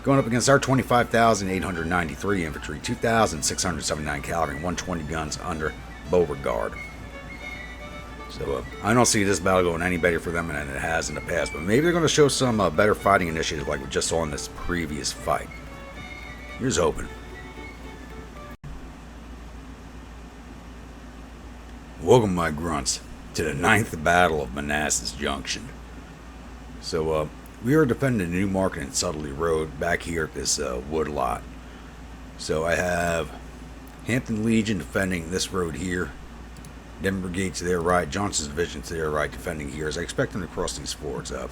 Going up against our 25,893 infantry, 2,679 cavalry, and 120 guns under Beauregard. So I don't see this battle going any better for them than it has in the past, but maybe they're going to show some better fighting initiative like we just saw in this previous fight. Here's hoping. Welcome, my grunts, to the 9th Battle of Manassas Junction. So we are defending the New Market and Subtlety Road back here at this wood lot. So I have Hampton Legion defending this road here. Denver Brigade to their right, Johnson's Division to their right, defending here as I expect them to cross these fords up.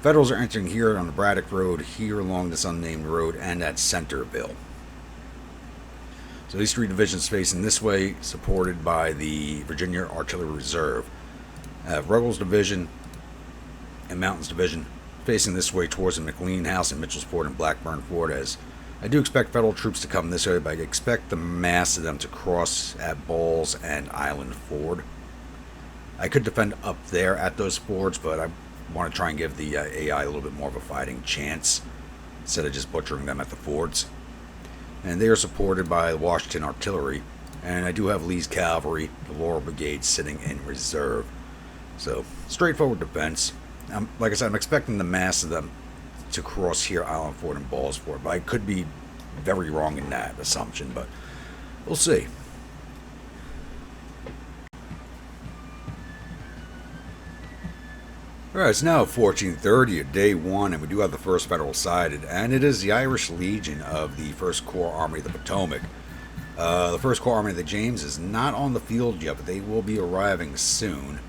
Federals are entering here on the Braddock Road, here along this unnamed road, and at Centerville. So these 3 divisions facing this way, supported by the Virginia Artillery Reserve. I have Ruggles Division and Mountains Division facing this way towards the McLean House and Mitchell's Ford and Blackburn Ford, as I do expect Federal troops to come this way, but I expect the mass of them to cross at Balls and Island Ford. I could defend up there at those fords, but I want to try and give the AI a little bit more of a fighting chance instead of just butchering them at the fords. And they are supported by Washington Artillery, and I do have Lee's Cavalry, the Laurel Brigade, sitting in reserve. So, straightforward defense. Like I said, I'm expecting the mass of them to cross here, Island Ford and Balls Ford, but I could be very wrong in that assumption, but we'll see. Alright, it's now 14:30 at day 1, and we do have the 1st Federal sighted, and it is the Irish Legion of the 1st Corps Army of the Potomac. The 1st Corps Army of the James is not on the field yet, but they will be arriving soon.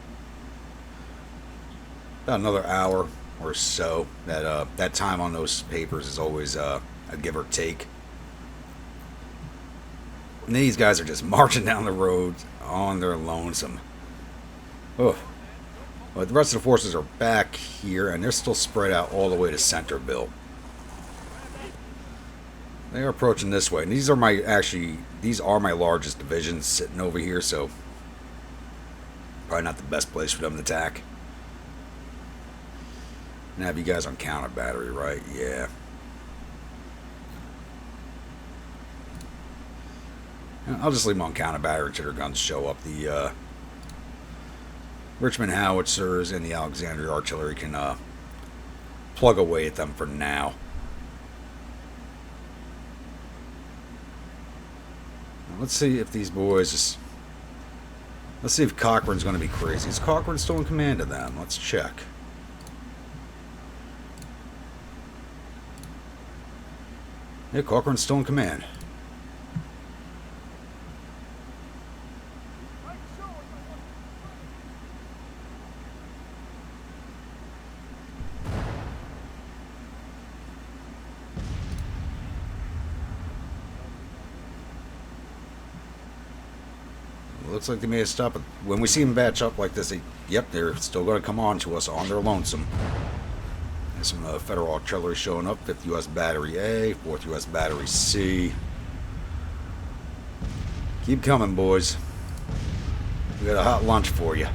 About another hour or so. That time on those papers is always a give or take. And these guys are just marching down the road on their lonesome. Oh. But the rest of the forces are back here, and they're still spread out all the way to Centerville. They are approaching this way, and these are my largest divisions sitting over here, so probably not the best place for them to attack. And have you guys on counter battery, right? Yeah. I'll just leave them on counter battery until their guns show up. The Richmond Howitzers and the Alexandria Artillery can plug away at them for now. Let's see if these boys let's see if Cochrane's going to be crazy. Is Cochrane still in command of them? Let's check. Yeah, Cochrane's still in command. Looks like they may have stopped. When we see them batch up like this, they're still going to come on to us on their lonesome. There's some Federal artillery showing up. 5th U.S. Battery A, 4th U.S. Battery C. Keep coming, boys. We got a hot lunch for you.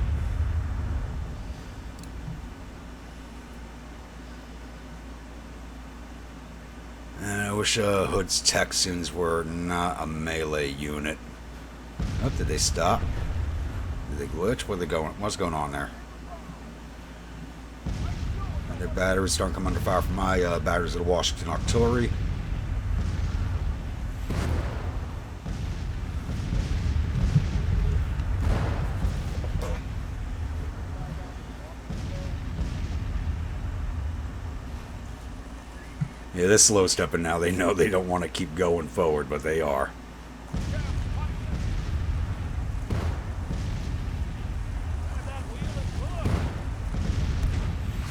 wish Hood's Texans were not a melee unit. Oh, did they stop? Did they glitch? Where are they going? What's going on there? Their batteries starting to come under fire from my batteries of the Washington Artillery. Yeah, they're slow stepping now. They know they don't want to keep going forward, but they are.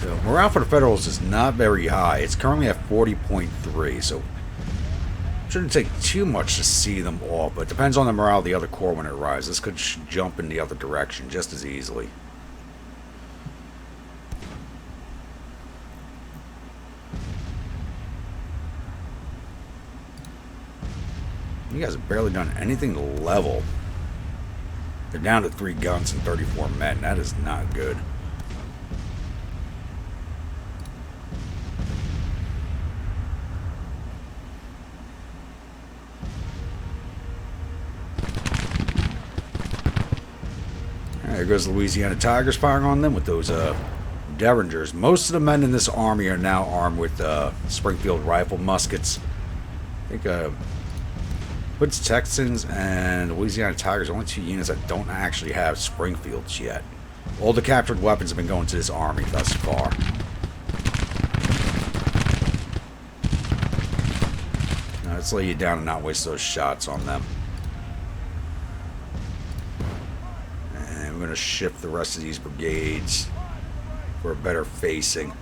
So morale for the Federals is not very high. It's currently at 40.3, so shouldn't take too much to see them off, but it depends on the morale of the other corps when it arrives. This could jump in the other direction just as easily. You guys have barely done anything to level. They're down to 3 guns and 34 men. That is not good. There goes the Louisiana Tigers firing on them with those Derringers. Most of the men in this army are now armed with Springfield rifle muskets. I think Hood's Texans and Louisiana Tigers are only 2 units that don't actually have Springfields yet. All the captured weapons have been going to this army thus far. Now let's lay you down and not waste those shots on them. And we're going to shift the rest of these brigades for a better facing.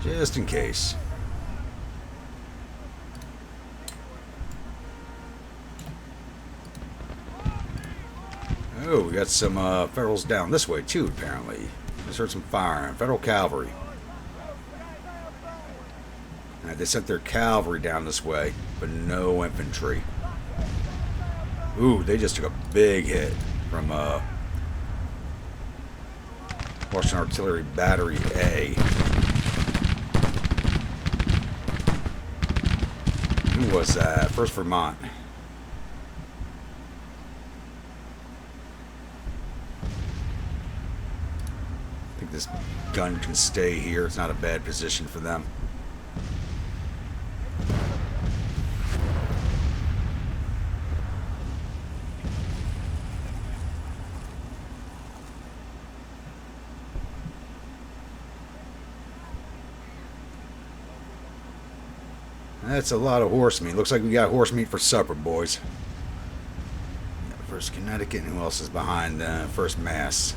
Just in case. Oh, we got some Federals down this way too, apparently. Just heard some firing. Federal cavalry. Right, they sent their cavalry down this way, but no infantry. Ooh, they just took a big hit from Washington Artillery Battery A. Who was that? 1st Vermont. I think this gun can stay here. It's not a bad position for them. That's a lot of horse meat. Looks like we got horse meat for supper, boys. 1st Connecticut, and who else is behind 1st Mass?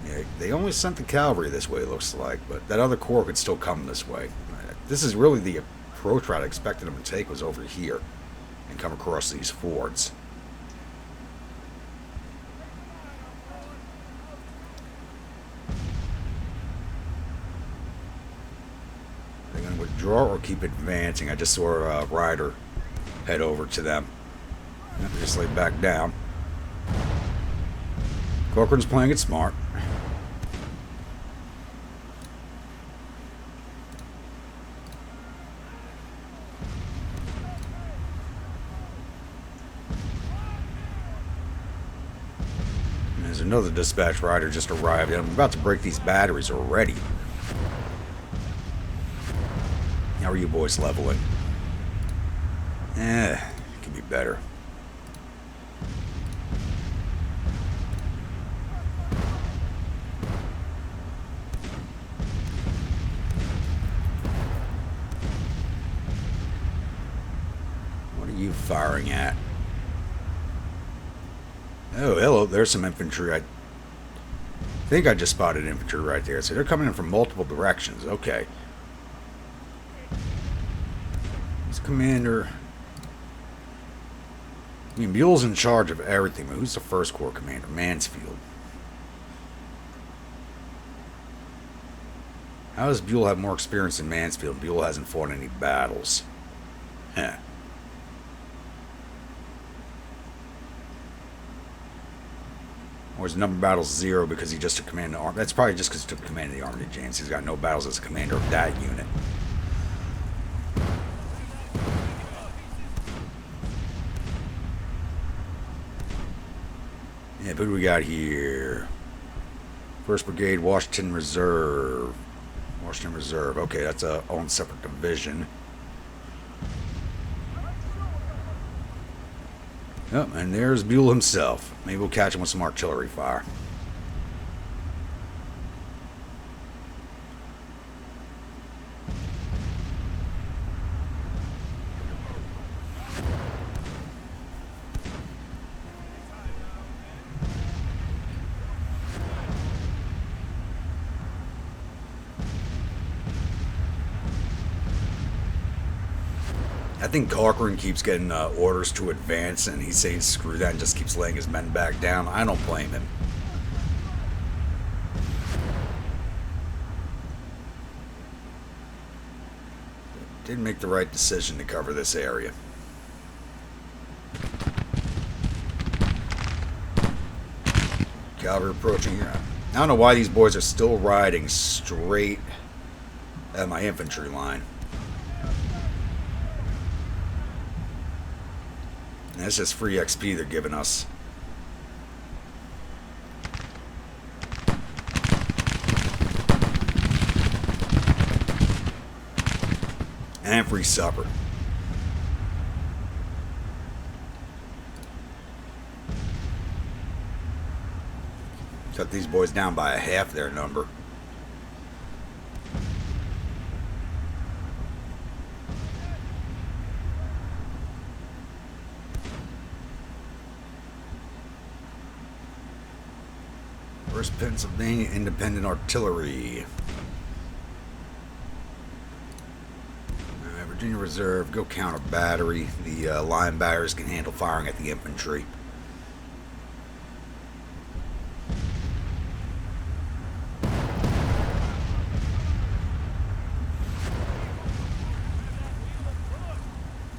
Yeah, they only sent the cavalry this way, it looks like, but that other corps could still come this way. This is really the approach route I expected them to take, was over here and come across these fords. Withdraw or keep advancing. I just saw a rider head over to them. Just lay back down. Cochrane's playing it smart. And there's another dispatch rider just arrived, and I'm about to break these batteries already. How are you boys leveling? It could be better. What are you firing at? Oh, hello, there's some infantry. I think I just spotted infantry right there. So they're coming in from multiple directions. Okay. Commander. I mean, Buell's in charge of everything, but who's the 1st Corps commander? Mansfield. How does Buell have more experience than Mansfield? Buell hasn't fought any battles. Heh. Or his number battle's 0 because he just took command of the army. That's probably just because he took command of the army, James. He's got no battles as a commander of that unit. Yeah, who do we got here? 1st Brigade, Washington Reserve. Washington Reserve. Okay, that's a own separate division. Oh, and there's Buell himself. Maybe we'll catch him with some artillery fire. I think Corcoran keeps getting orders to advance, and he's saying screw that and just keeps laying his men back down. I don't blame him. Did make the right decision to cover this area. Cavalry approaching here. I don't know why these boys are still riding straight at my infantry line. That's just free XP they're giving us. And free supper. Cut these boys down by a half their number. First Pennsylvania Independent Artillery. Virginia Reserve, go counter battery. The line batteries can handle firing at the infantry.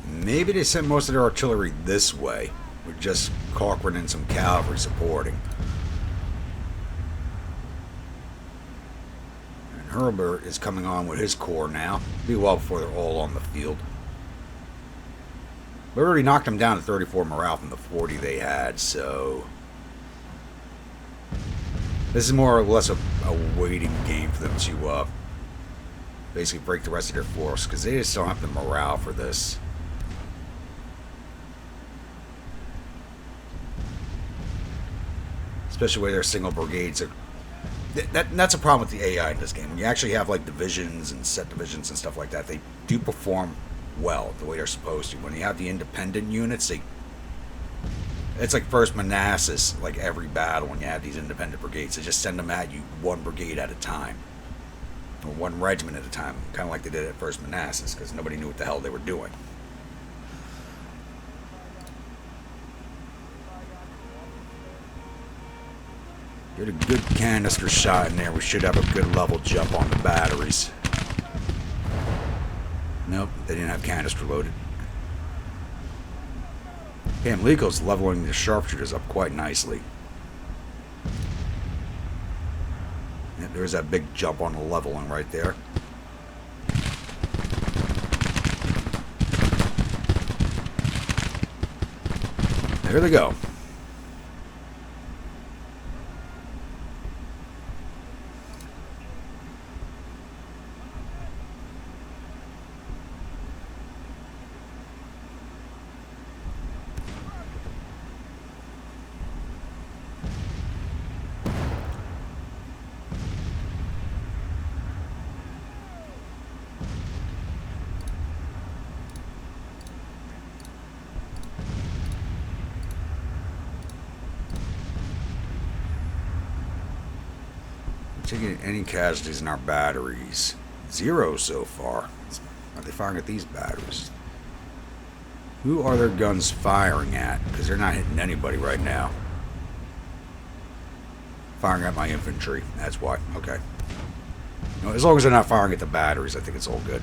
Maybe they sent most of their artillery this way, with just Corcoran and some cavalry supporting. Herbert is coming on with his corps now. Be well before they're all on the field. We already knocked them down to 34 morale from the 40 they had, so this is more or less a waiting game for them to basically break the rest of their force, because they just don't have the morale for this. Especially where their single brigades are. That's a problem with the AI in this game. When you actually have like divisions and set divisions and stuff like that, they do perform well the way they're supposed to. When you have the independent units, it's like first Manassas, like every battle when you have these independent brigades. They just send them at you one brigade at a time. Or one regiment at a time. Kind of like they did at first Manassas, because nobody knew what the hell they were doing. Get a good canister shot in there. We should have a good level jump on the batteries. Nope, they didn't have canister loaded. Pamlico's leveling the sharpshooters up quite nicely. Yep, there's that big jump on the leveling right there. There they go. Taking any casualties in our batteries. 0 so far. Are they firing at these batteries? Who are their guns firing at? Because they're not hitting anybody right now. Firing at my infantry. That's why. Okay. No, as long as they're not firing at the batteries, I think it's all good.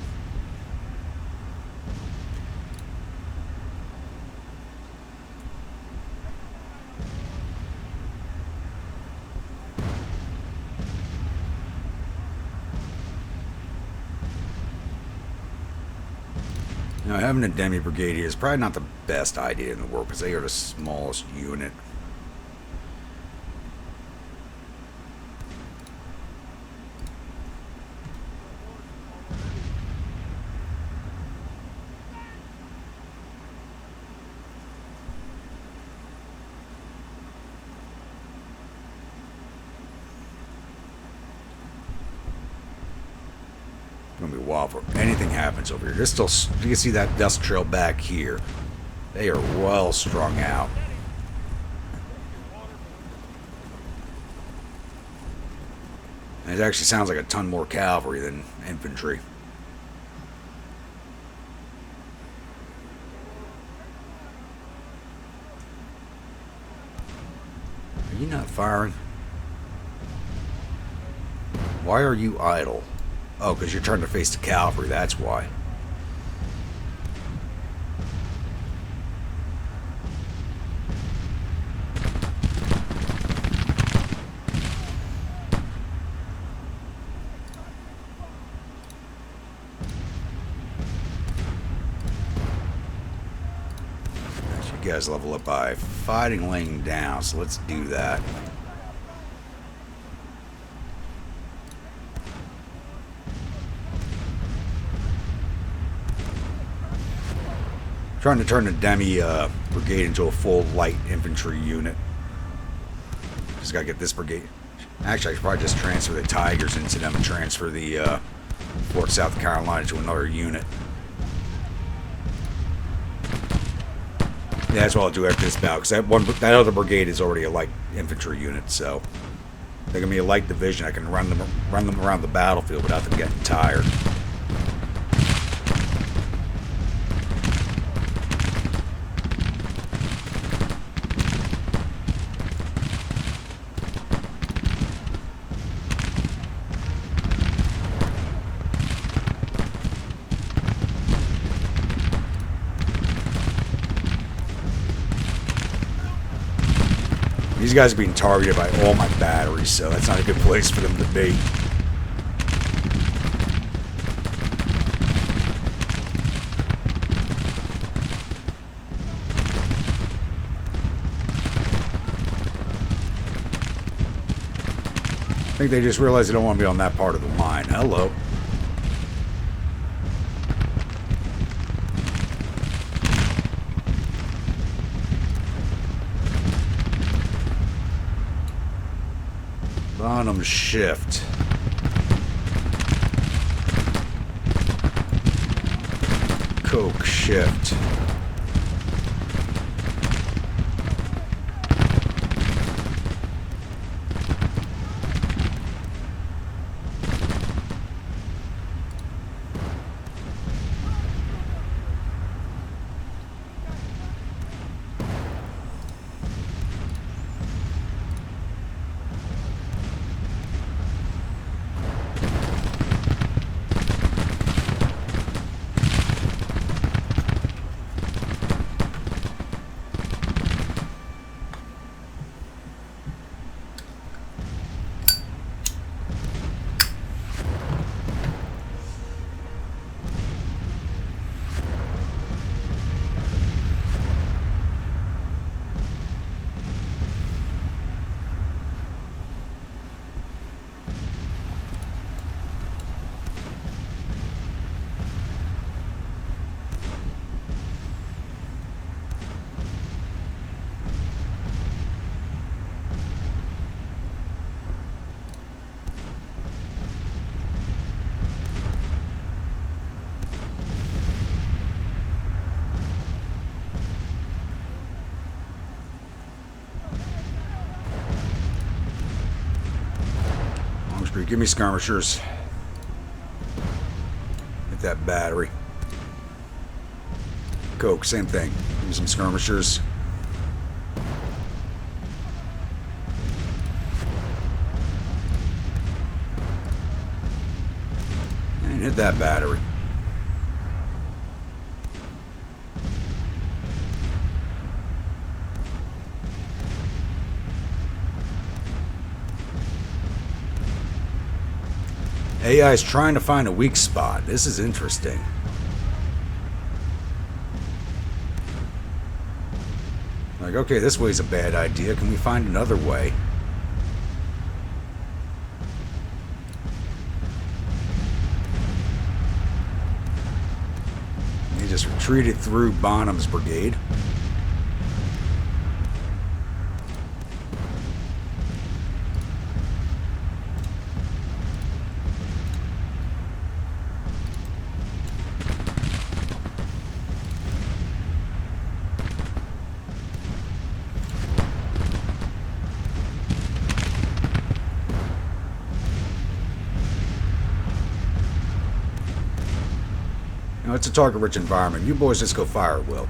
Now, having a demi brigade here is probably not the best idea in the world because they are the smallest unit. Gonna be a while before anything happens over here. There's still, you can see that dust trail back here. They are well strung out. And it actually sounds like a ton more cavalry than infantry. Are you not firing? Why are you idle? Oh, because you're trying to face the cavalry, that's why. You guys level up by fighting laying down, so let's do that. Trying to turn the demi brigade into a full light infantry unit. Just gotta get this brigade. Actually, I should probably just transfer the Tigers into them and transfer the Fort South Carolina to another unit. Yeah, that's what I'll do after this bout, because that other brigade is already a light infantry unit, so they're gonna be a light division. I can run them around the battlefield without them getting tired. These guys are being targeted by all my batteries, so that's not a good place for them to be. I think they just realized they don't want to be on that part of the line. Hello. Bottom shift. Coke shift. Give me skirmishers. Hit that battery. Coke, same thing. Give me some skirmishers. And hit that battery. AI is trying to find a weak spot. This is interesting. Like, okay, this way's a bad idea. Can we find another way? He just retreated through Bonham's brigade. It's a target-rich environment. You boys just go fire at will.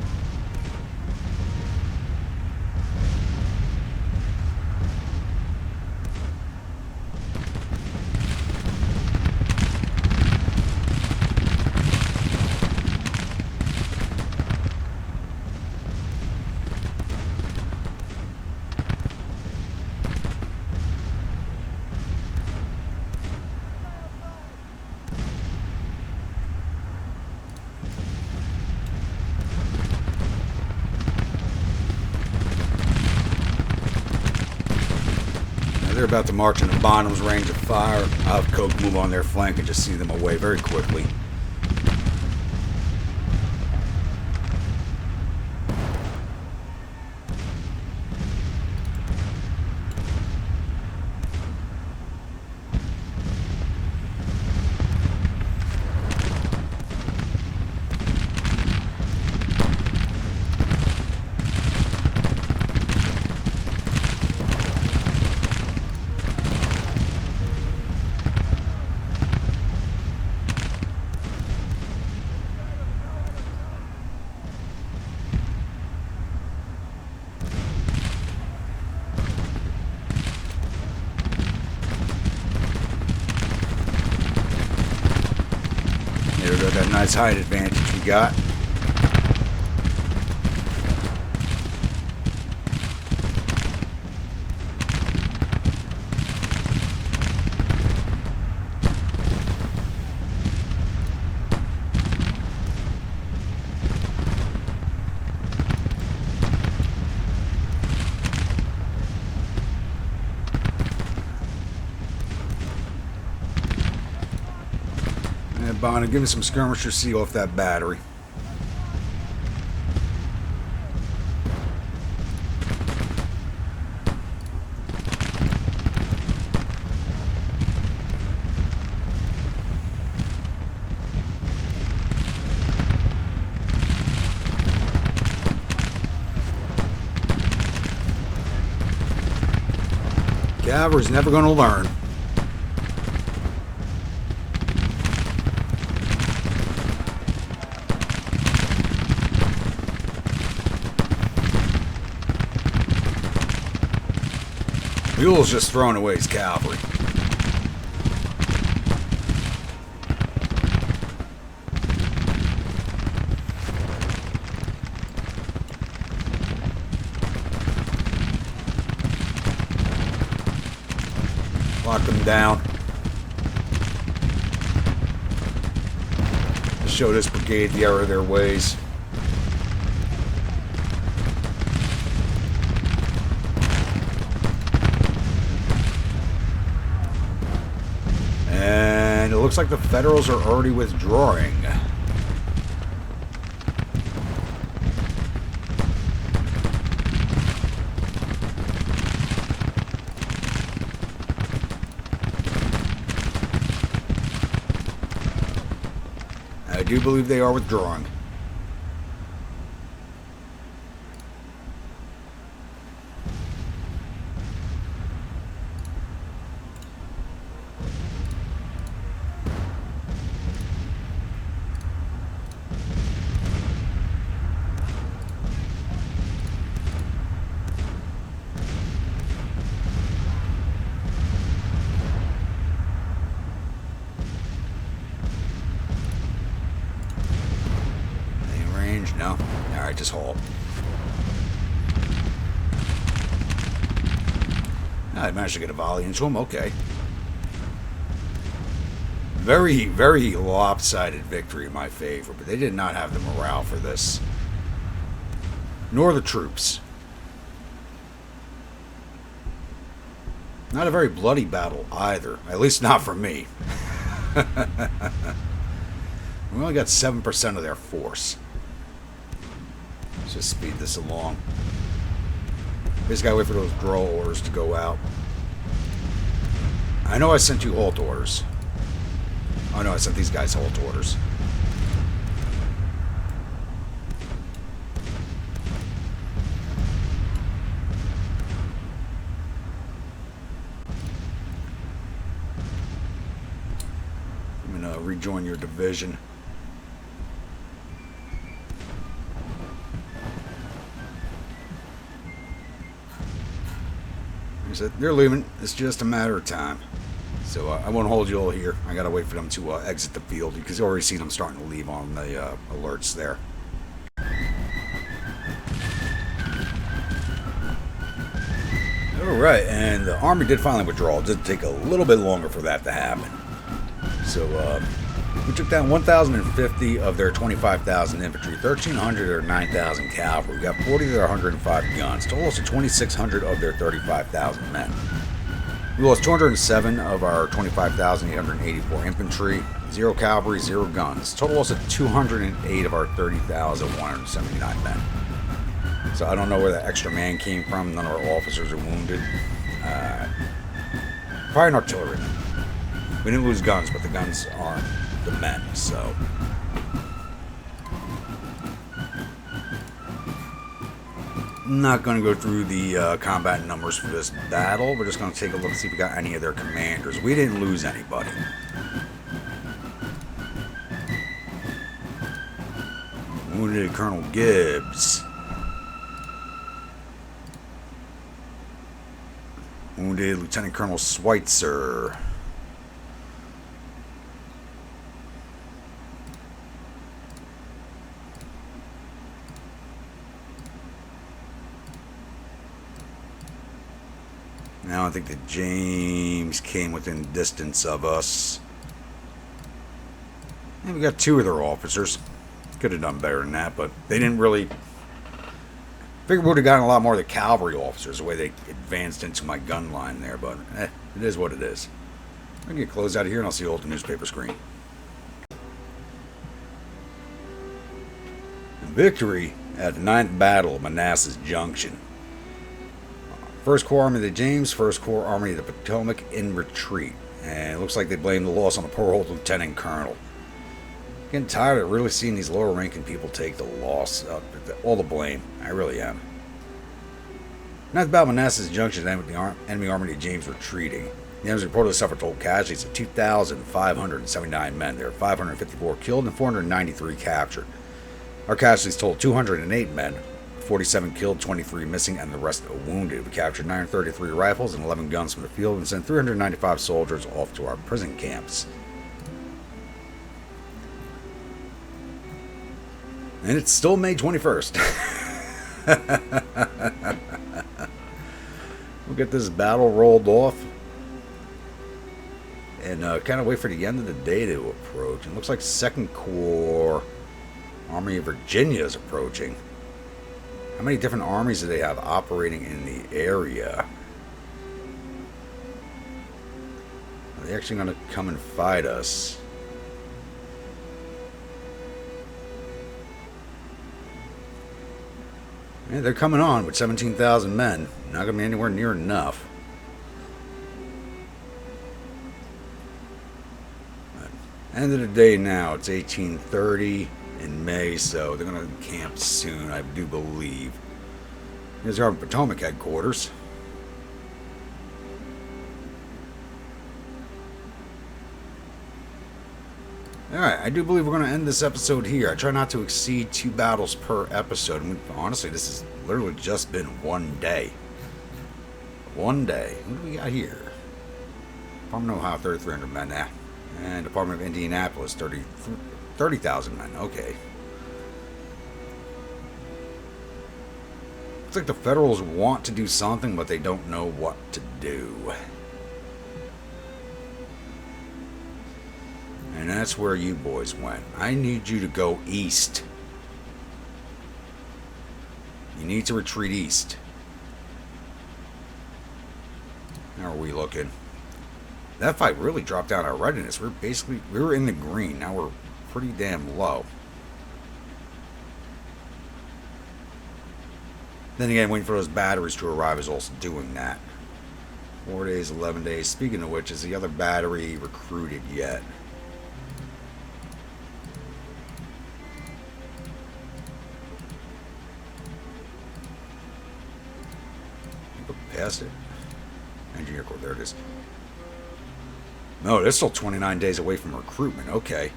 They're about to march into Bonham's range of fire. I'll have Coke move on their flank and just see them away very quickly. There we go, that nice height advantage we got. Bonham, give me some skirmishers, seal off that battery. Cavalry's never going to learn. Buell's just throwing away his cavalry. Lock them down. To show this brigade the error of their ways. And it looks like the Federals are already withdrawing. I do believe they are withdrawing. No? Alright, just hold. I managed to get a volley into him. Okay. Very, very lopsided victory in my favor, but they did not have the morale for this. Nor the troops. Not a very bloody battle either. At least not for me. We only got 7% of their force. Let's just speed this along. We just gotta wait for those withdrawal orders to go out. I know I sent you halt orders. Oh no, I sent these guys halt orders. I'm gonna rejoin your division. They're leaving. It's just a matter of time. So I won't hold you all here. I gotta wait for them to exit the field. You can already see them starting to leave on the alerts there. Alright, and the army did finally withdraw. It did take a little bit longer for that to happen. So we took down 1,050 of their 25,000 infantry, 1,300 of their 9,000 cavalry. We got 40 of their 105 guns, total loss of 2,600 of their 35,000 men. We lost 207 of our 25,884 infantry, 0 cavalry, 0 guns. Total loss of 208 of our 30,179 men. So I don't know where that extra man came from. None of our officers are wounded. Probably an artilleryman. We didn't lose guns, but the guns aren't the men, so. I'm not going to go through the combat numbers for this battle. We're just going to take a look and see if we got any of their commanders. We didn't lose anybody. Wounded Colonel Gibbs. Wounded Lieutenant Colonel Schweitzer. Now I don't think that James came within distance of us. And we got 2 of their officers. Could have done better than that, but they didn't really. Figured we would have gotten a lot more of the cavalry officers the way they advanced into my gun line there, but it is what it is. I'm going to get closed out of here and I'll see you all at the newspaper screen. Victory at the 9th Battle of Manassas Junction. 1st Corps Army of the James, 1st Corps Army of the Potomac in retreat. And it looks like they blame the loss on the poor old lieutenant colonel. Getting tired of really seeing these lower ranking people take the loss, all the blame. I really am. Not about Manassas Junction and with the enemy army of James retreating. The enemy reportedly suffered total casualties of 2,579 men. There were 554 killed and 493 captured. Our casualties totaled 208 men, 47 killed, 23 missing, and the rest wounded. We captured 933 rifles and 11 guns from the field and sent 395 soldiers off to our prison camps. And it's still May 21st. We'll get this battle rolled off and kind of wait for the end of the day to approach. It looks like 2nd Corps Army of Virginia is approaching. How many different armies do they have operating in the area? Are they actually going to come and fight us? Yeah, they're coming on with 17,000 men. Not going to be anywhere near enough. But end of the day now. It's 18:30 in May, so they're going to camp soon, I do believe. Here's our Potomac headquarters. Alright, I do believe we're going to end this episode here. I try not to exceed 2 battles per episode. I mean, honestly, this has literally just been one day. One day. What do we got here? Department of Ohio, 3,300 men. Nah. And Department of Indianapolis, 30,000 men. Okay. Looks like the Federals want to do something, but they don't know what to do. And that's where you boys went. I need you to go east. You need to retreat east. How are we looking? That fight really dropped down our readiness. We were in the green. Now we're pretty damn low. Then again, waiting for those batteries to arrive is also doing that. 4 days, 11 days. Speaking of which, is the other battery recruited yet? Look past it. Engineer Corps, there it is. No, they're still 29 days away from recruitment. Okay.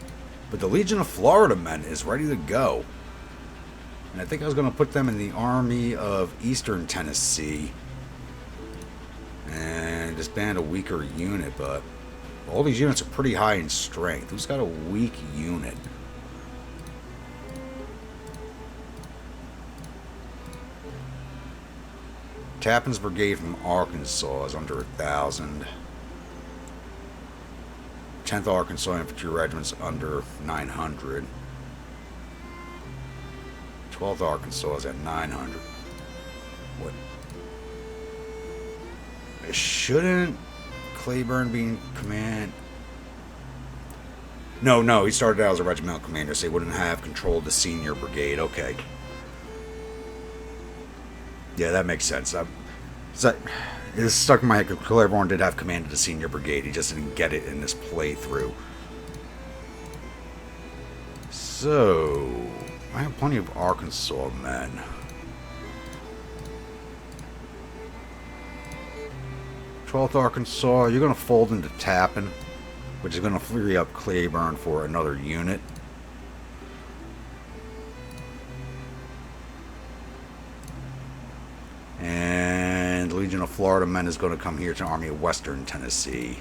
But the Legion of Florida men is ready to go. And I think I was going to put them in the Army of Eastern Tennessee and disband a weaker unit, but all these units are pretty high in strength. Who's got a weak unit? Tappan's Brigade from Arkansas is under 1,000. 10th Arkansas Infantry Regiment's under 900. 12th Arkansas is at 900. What? Shouldn't Claiborne be in command? No, he started out as a regimental commander, so he wouldn't have control of the senior brigade. Okay. Yeah, that makes sense. It's stuck in my head because Claiborne did have command of the senior brigade. He just didn't get it in this playthrough. So, I have plenty of Arkansas men. th Arkansas, you're going to fold into Tappan, which is going to free up Claiborne for another unit. And Legion of Florida men is going to come here to Army of Western Tennessee.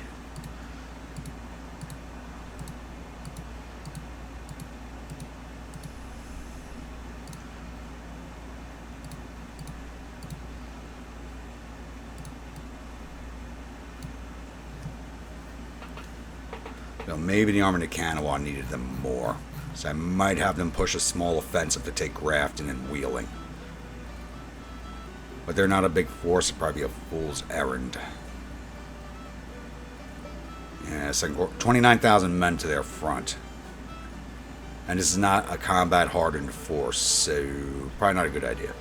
Well, maybe the Army of Kanawha needed them more, so I might have them push a small offensive to take Grafton and Wheeling. But they're not a big force, it'd probably be a fool's errand. Yeah, 29,000 men to their front. And this is not a combat-hardened force, so probably not a good idea.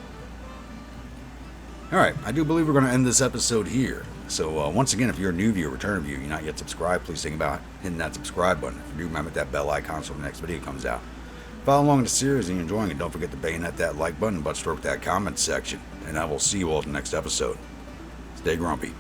Alright, I do believe we're going to end this episode here. So once again, if you're a new viewer, return viewer, you're not yet subscribed, please think about hitting that subscribe button. If you do, remember that bell icon so the next video comes out. Follow along in the series and you're enjoying it. Don't forget to bayonet that like button, butt stroke that comment section. And I will see you all in the next episode. Stay grumpy.